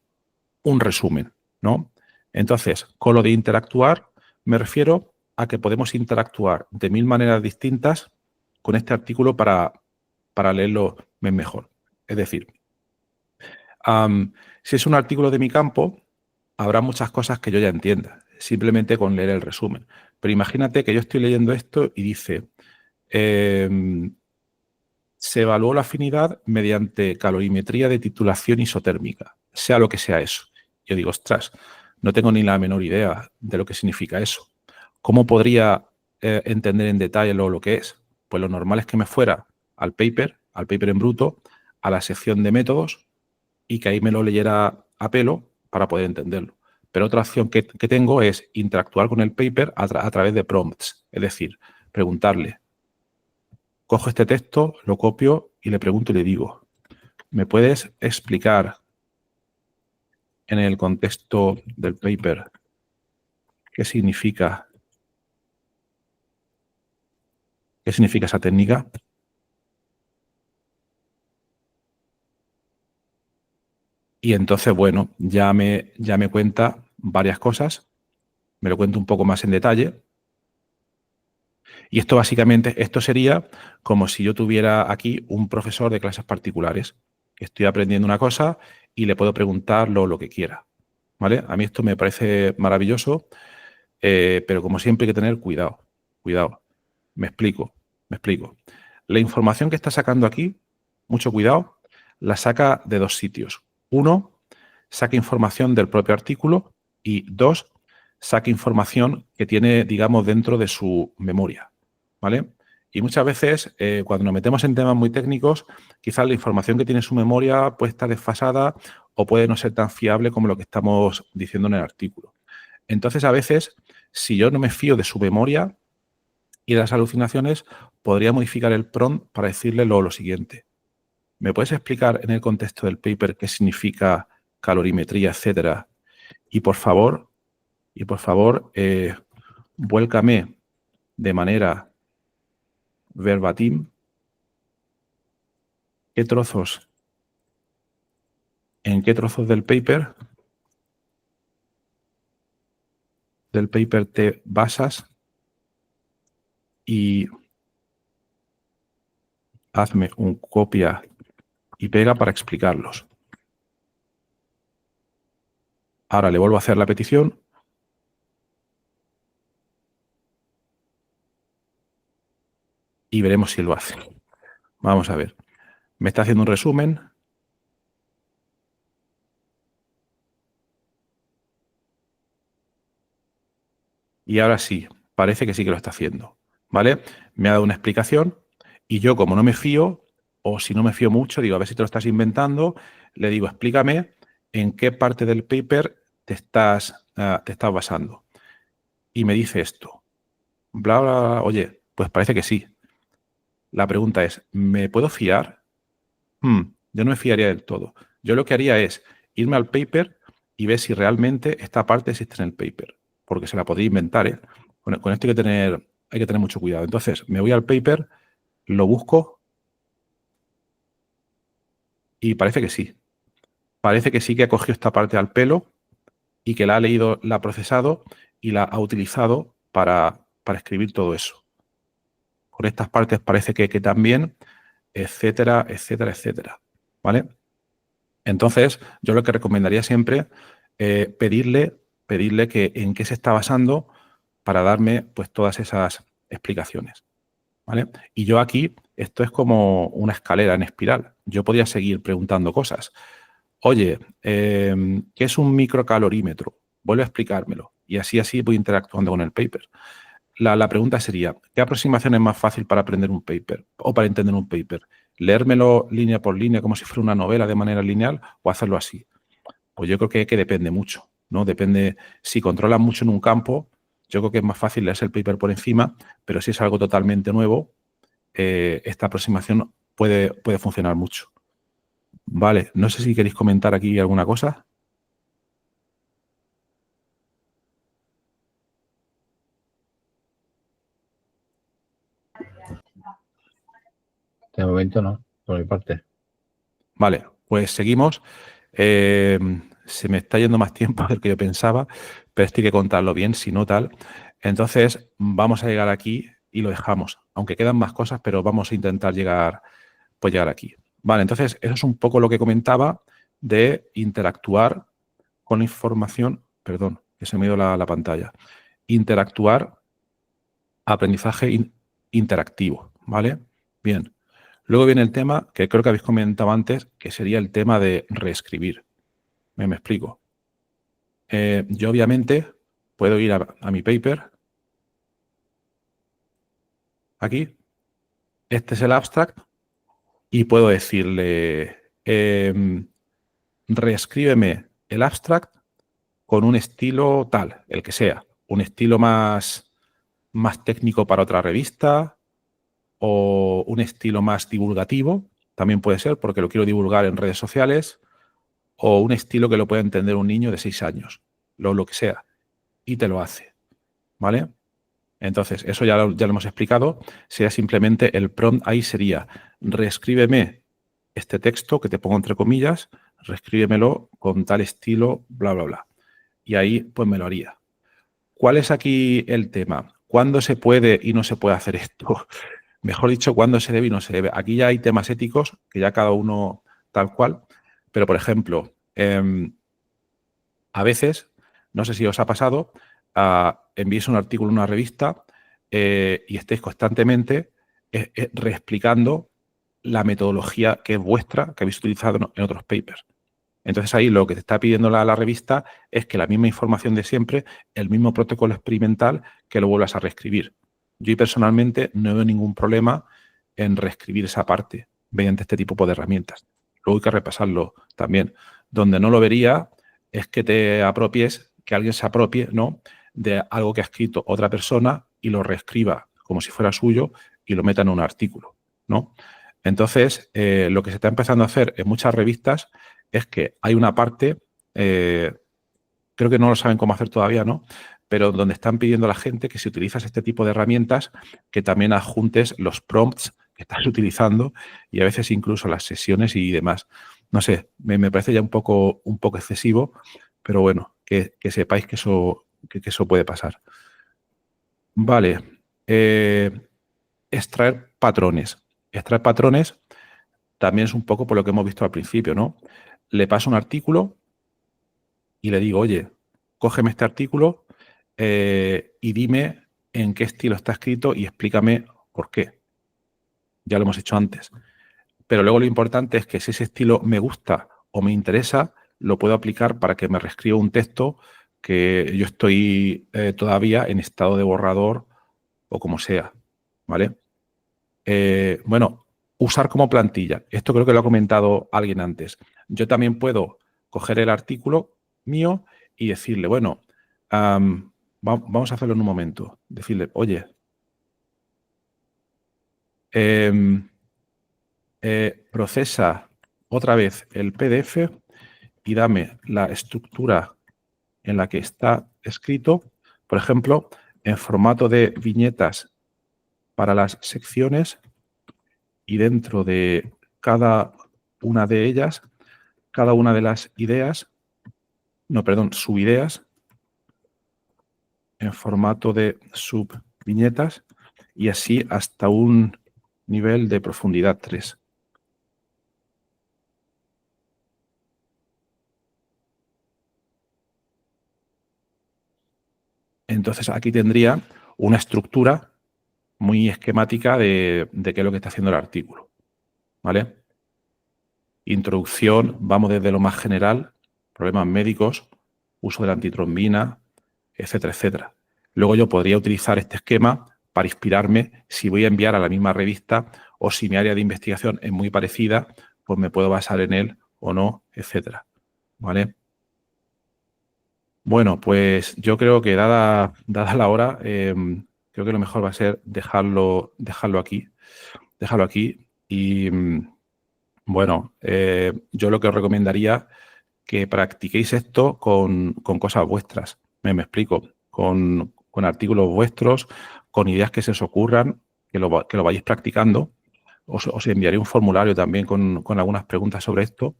resumen, ¿no? Entonces, con lo de interactuar, me refiero a que podemos interactuar de 1000 maneras distintas con este artículo para leerlo mejor. Es decir, si es un artículo de mi campo, habrá muchas cosas que yo ya entienda, simplemente con leer el resumen. Pero imagínate que yo estoy leyendo esto y dice, se evaluó la afinidad mediante calorimetría de titulación isotérmica, sea lo que sea eso. Yo digo, ostras, no tengo ni la menor idea de lo que significa eso. ¿Cómo podría entender en detalle lo que es? Pues lo normal es que me fuera al paper en bruto, a la sección de métodos y que ahí me lo leyera a pelo para poder entenderlo. Pero otra opción que tengo es interactuar con el paper a través de prompts, es decir, preguntarle. Cojo este texto, lo copio y le pregunto y le digo, ¿me puedes explicar en el contexto del paper qué significa esa técnica? Y entonces, bueno, ya me cuenta varias cosas, me lo cuenta un poco más en detalle. Y esto básicamente, esto sería como si yo tuviera aquí un profesor de clases particulares. Estoy aprendiendo una cosa y le puedo preguntar lo que quiera, ¿vale? A mí esto me parece maravilloso, pero como siempre hay que tener cuidado. Cuidado. Me explico. La información que está sacando aquí, mucho cuidado, la saca de dos sitios. Uno, saca información del propio artículo y dos, saca información que tiene, digamos, dentro de su memoria, ¿vale? Y muchas veces, cuando nos metemos en temas muy técnicos, quizás la información que tiene su memoria puede estar desfasada o puede no ser tan fiable como lo que estamos diciendo en el artículo. Entonces, a veces, si yo no me fío de su memoria y de las alucinaciones, podría modificar el prompt para decirle lo siguiente. ¿Me puedes explicar en el contexto del paper qué significa calorimetría, etcétera? Y por favor, vuélcame de manera verbatim en qué trozos del paper te basas y hazme un copia y pega para explicarlos. Ahora le vuelvo a hacer la petición. Y veremos si lo hace. Vamos a ver. Me está haciendo un resumen. Y ahora sí, parece que sí que lo está haciendo. ¿Vale? Me ha dado una explicación y yo, como no me fío, o si no me fío mucho, digo, a ver si te lo estás inventando, le digo, explícame en qué parte del paper te estás basando. Y me dice esto. Bla, bla, bla. Oye, pues parece que sí. La pregunta es, ¿me puedo fiar? Yo no me fiaría del todo. Yo lo que haría es irme al paper y ver si realmente esta parte existe en el paper. Porque se la podría inventar, ¿eh? Con esto hay que tener mucho cuidado. Entonces, me voy al paper, lo busco y parece que sí. Parece que sí que ha cogido esta parte al pelo y que la ha leído, la ha procesado y la ha utilizado para escribir todo eso. Con estas partes parece que también, etcétera, etcétera, etcétera. ¿Vale? Entonces, yo lo que recomendaría siempre es pedirle que en qué se está basando para darme pues todas esas explicaciones. ¿Vale? Y yo aquí, esto es como una escalera en espiral. Yo podría seguir preguntando cosas. Oye, ¿qué es un microcalorímetro? Vuelve a explicármelo. Y así voy interactuando con el paper. La pregunta sería, ¿qué aproximación es más fácil para aprender un paper o para entender un paper? ¿Leérmelo línea por línea como si fuera una novela de manera lineal o hacerlo así? Pues yo creo que depende mucho, ¿no? Depende, si controlas mucho en un campo, yo creo que es más fácil leerse el paper por encima, pero si es algo totalmente nuevo, esta aproximación puede funcionar mucho. Vale, no sé si queréis comentar aquí alguna cosa. De momento no, por mi parte. Vale, pues seguimos. Se me está yendo más tiempo del que yo pensaba, pero esto hay que contarlo bien, si no tal. Entonces, vamos a llegar aquí y lo dejamos. Aunque quedan más cosas, pero vamos a intentar llegar aquí. Vale, entonces, eso es un poco lo que comentaba de interactuar con la información. Perdón, que se me ha ido la pantalla. Interactuar, aprendizaje interactivo, ¿vale? Bien. Luego viene el tema que creo que habéis comentado antes, que sería el tema de reescribir. Me explico. Yo obviamente puedo ir a mi paper. Aquí. Este es el abstract. Y puedo decirle, reescríbeme el abstract con un estilo tal, el que sea. Un estilo más técnico para otra revista o un estilo más divulgativo. También puede ser porque lo quiero divulgar en redes sociales. O un estilo que lo pueda entender un niño de 6 años, lo que sea, y te lo hace, ¿vale? Entonces, eso ya lo hemos explicado, sería simplemente el prompt ahí sería, reescríbeme este texto que te pongo entre comillas, reescríbemelo con tal estilo, bla, bla, bla. Y ahí, pues me lo haría. ¿Cuál es aquí el tema? ¿Cuándo se puede y no se puede hacer esto? Mejor dicho, ¿cuándo se debe y no se debe? Aquí ya hay temas éticos, que ya cada uno tal cual. Pero, por ejemplo, a veces, no sé si os ha pasado, enviéis un artículo en una revista y estéis constantemente reexplicando la metodología que es vuestra, que habéis utilizado en otros papers. Entonces ahí lo que te está pidiendo la revista es que la misma información de siempre, el mismo protocolo experimental, que lo vuelvas a reescribir. Yo personalmente no veo ningún problema en reescribir esa parte mediante este tipo de herramientas. Luego hay que repasarlo también. Donde no lo vería es que te apropies, que alguien se apropie, ¿no?, de algo que ha escrito otra persona y lo reescriba como si fuera suyo y lo meta en un artículo, ¿no? Entonces, lo que se está empezando a hacer en muchas revistas es que hay una parte, creo que no lo saben cómo hacer todavía, ¿no?, pero donde están pidiendo a la gente que si utilizas este tipo de herramientas, que también adjuntes los prompts que estás utilizando y a veces incluso las sesiones y demás. No sé, me parece ya un poco excesivo, pero bueno, que sepáis que eso puede pasar. Vale. Extraer patrones. Extraer patrones también es un poco por lo que hemos visto al principio, ¿no? Le paso un artículo y le digo, oye, cógeme este artículo y dime en qué estilo está escrito y explícame por qué. Ya lo hemos hecho antes. Pero luego lo importante es que si ese estilo me gusta o me interesa, lo puedo aplicar para que me reescriba un texto que yo estoy todavía en estado de borrador o como sea, ¿vale? Bueno, usar como plantilla. Esto creo que lo ha comentado alguien antes. Yo también puedo coger el artículo mío y decirle, bueno, vamos a hacerlo en un momento. Decirle, oye, procesa otra vez el PDF y dame la estructura en la que está escrito, por ejemplo, en formato de viñetas para las secciones y dentro de cada una de ellas, cada una de las ideas, subideas, en formato de subviñetas y así hasta un nivel de profundidad 3. Entonces aquí tendría una estructura muy esquemática de qué es lo que está haciendo el artículo, ¿vale? Introducción, vamos desde lo más general, problemas médicos, uso de la antitrombina, etcétera, etcétera. Luego yo podría utilizar este esquema para inspirarme si voy a enviar a la misma revista o si mi área de investigación es muy parecida, pues me puedo basar en él o no, etcétera, ¿vale? Bueno, pues yo creo que dada la hora, creo que lo mejor va a ser dejarlo aquí. Dejarlo aquí y, bueno, yo lo que os recomendaría que practiquéis esto con cosas vuestras. Me explico. Con artículos vuestros, con ideas que se os ocurran, que lo vayáis practicando. Os enviaré un formulario también con algunas preguntas sobre esto,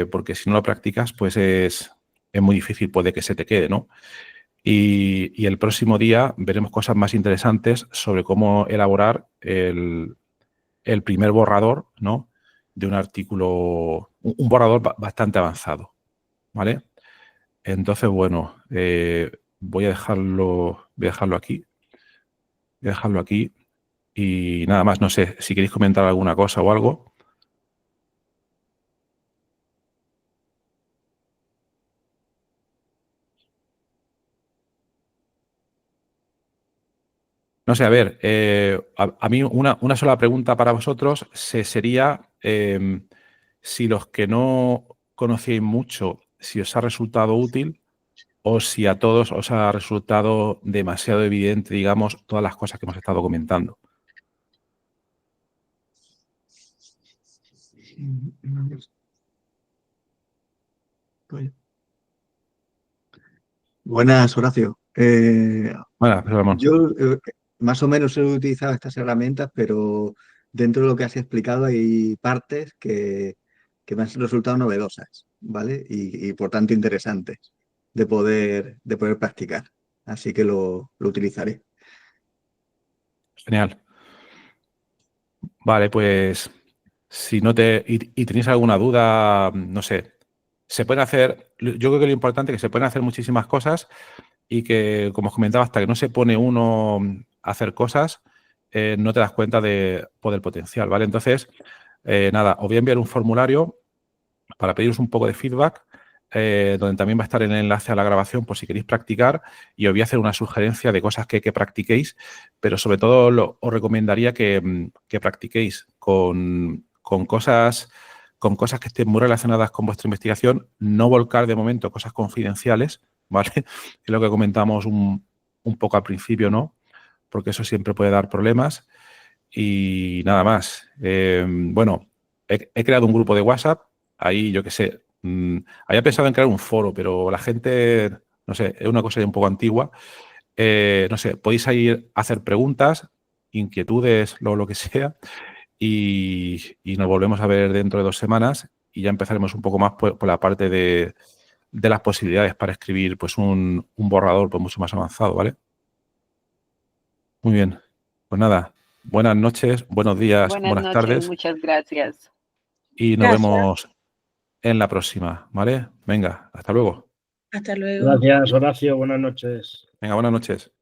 porque si no lo practicas, pues es muy difícil, puede que se te quede, ¿no? Y el próximo día veremos cosas más interesantes sobre cómo elaborar el primer borrador, ¿no?, de un artículo, un borrador bastante avanzado, ¿vale? Entonces, bueno, voy a dejarlo aquí. Voy a dejarlo aquí y nada más. No sé si queréis comentar alguna cosa o algo. No sé, a ver, a mí una sola pregunta para vosotros sería si los que no conocíais mucho, si os ha resultado útil o si a todos os ha resultado demasiado evidente, digamos, todas las cosas que hemos estado comentando. Buenas, Horacio. Bueno, Ramón. Yo más o menos he utilizado estas herramientas, pero dentro de lo que has explicado hay partes que me han resultado novedosas, ¿vale? Y por tanto interesantes de poder practicar. Así que lo utilizaré. Genial. Vale, pues si no y tenéis alguna duda, no sé, se pueden hacer, yo creo que lo importante es que se pueden hacer muchísimas cosas y que, como os comentaba, hasta que no se pone uno a hacer cosas, no te das cuenta del potencial, ¿vale? Entonces, nada, os voy a enviar un formulario para pediros un poco de feedback donde también va a estar el enlace a la grabación por si queréis practicar, y os voy a hacer una sugerencia de cosas que practiquéis, pero sobre todo os recomendaría que practiquéis con cosas que estén muy relacionadas con vuestra investigación, no volcar de momento cosas confidenciales, ¿vale? Es lo que comentamos un poco al principio, ¿no? Porque eso siempre puede dar problemas. Y nada más. Bueno, he creado un grupo de WhatsApp, ahí yo qué sé, había pensado en crear un foro, pero la gente, no sé, es una cosa un poco antigua. No sé, podéis ir a hacer preguntas, inquietudes, lo que sea, y nos volvemos a ver dentro de 2 semanas y ya empezaremos un poco más por la parte de las posibilidades para escribir pues un borrador pues mucho más avanzado, ¿vale? Muy bien. Pues nada, buenas noches, buenos días, Buenas buenas noches, tardes muchas gracias. y nos Gracias. vemos en la próxima, ¿vale? Venga, hasta luego. Hasta luego. Gracias, Horacio. Buenas noches. Venga, buenas noches.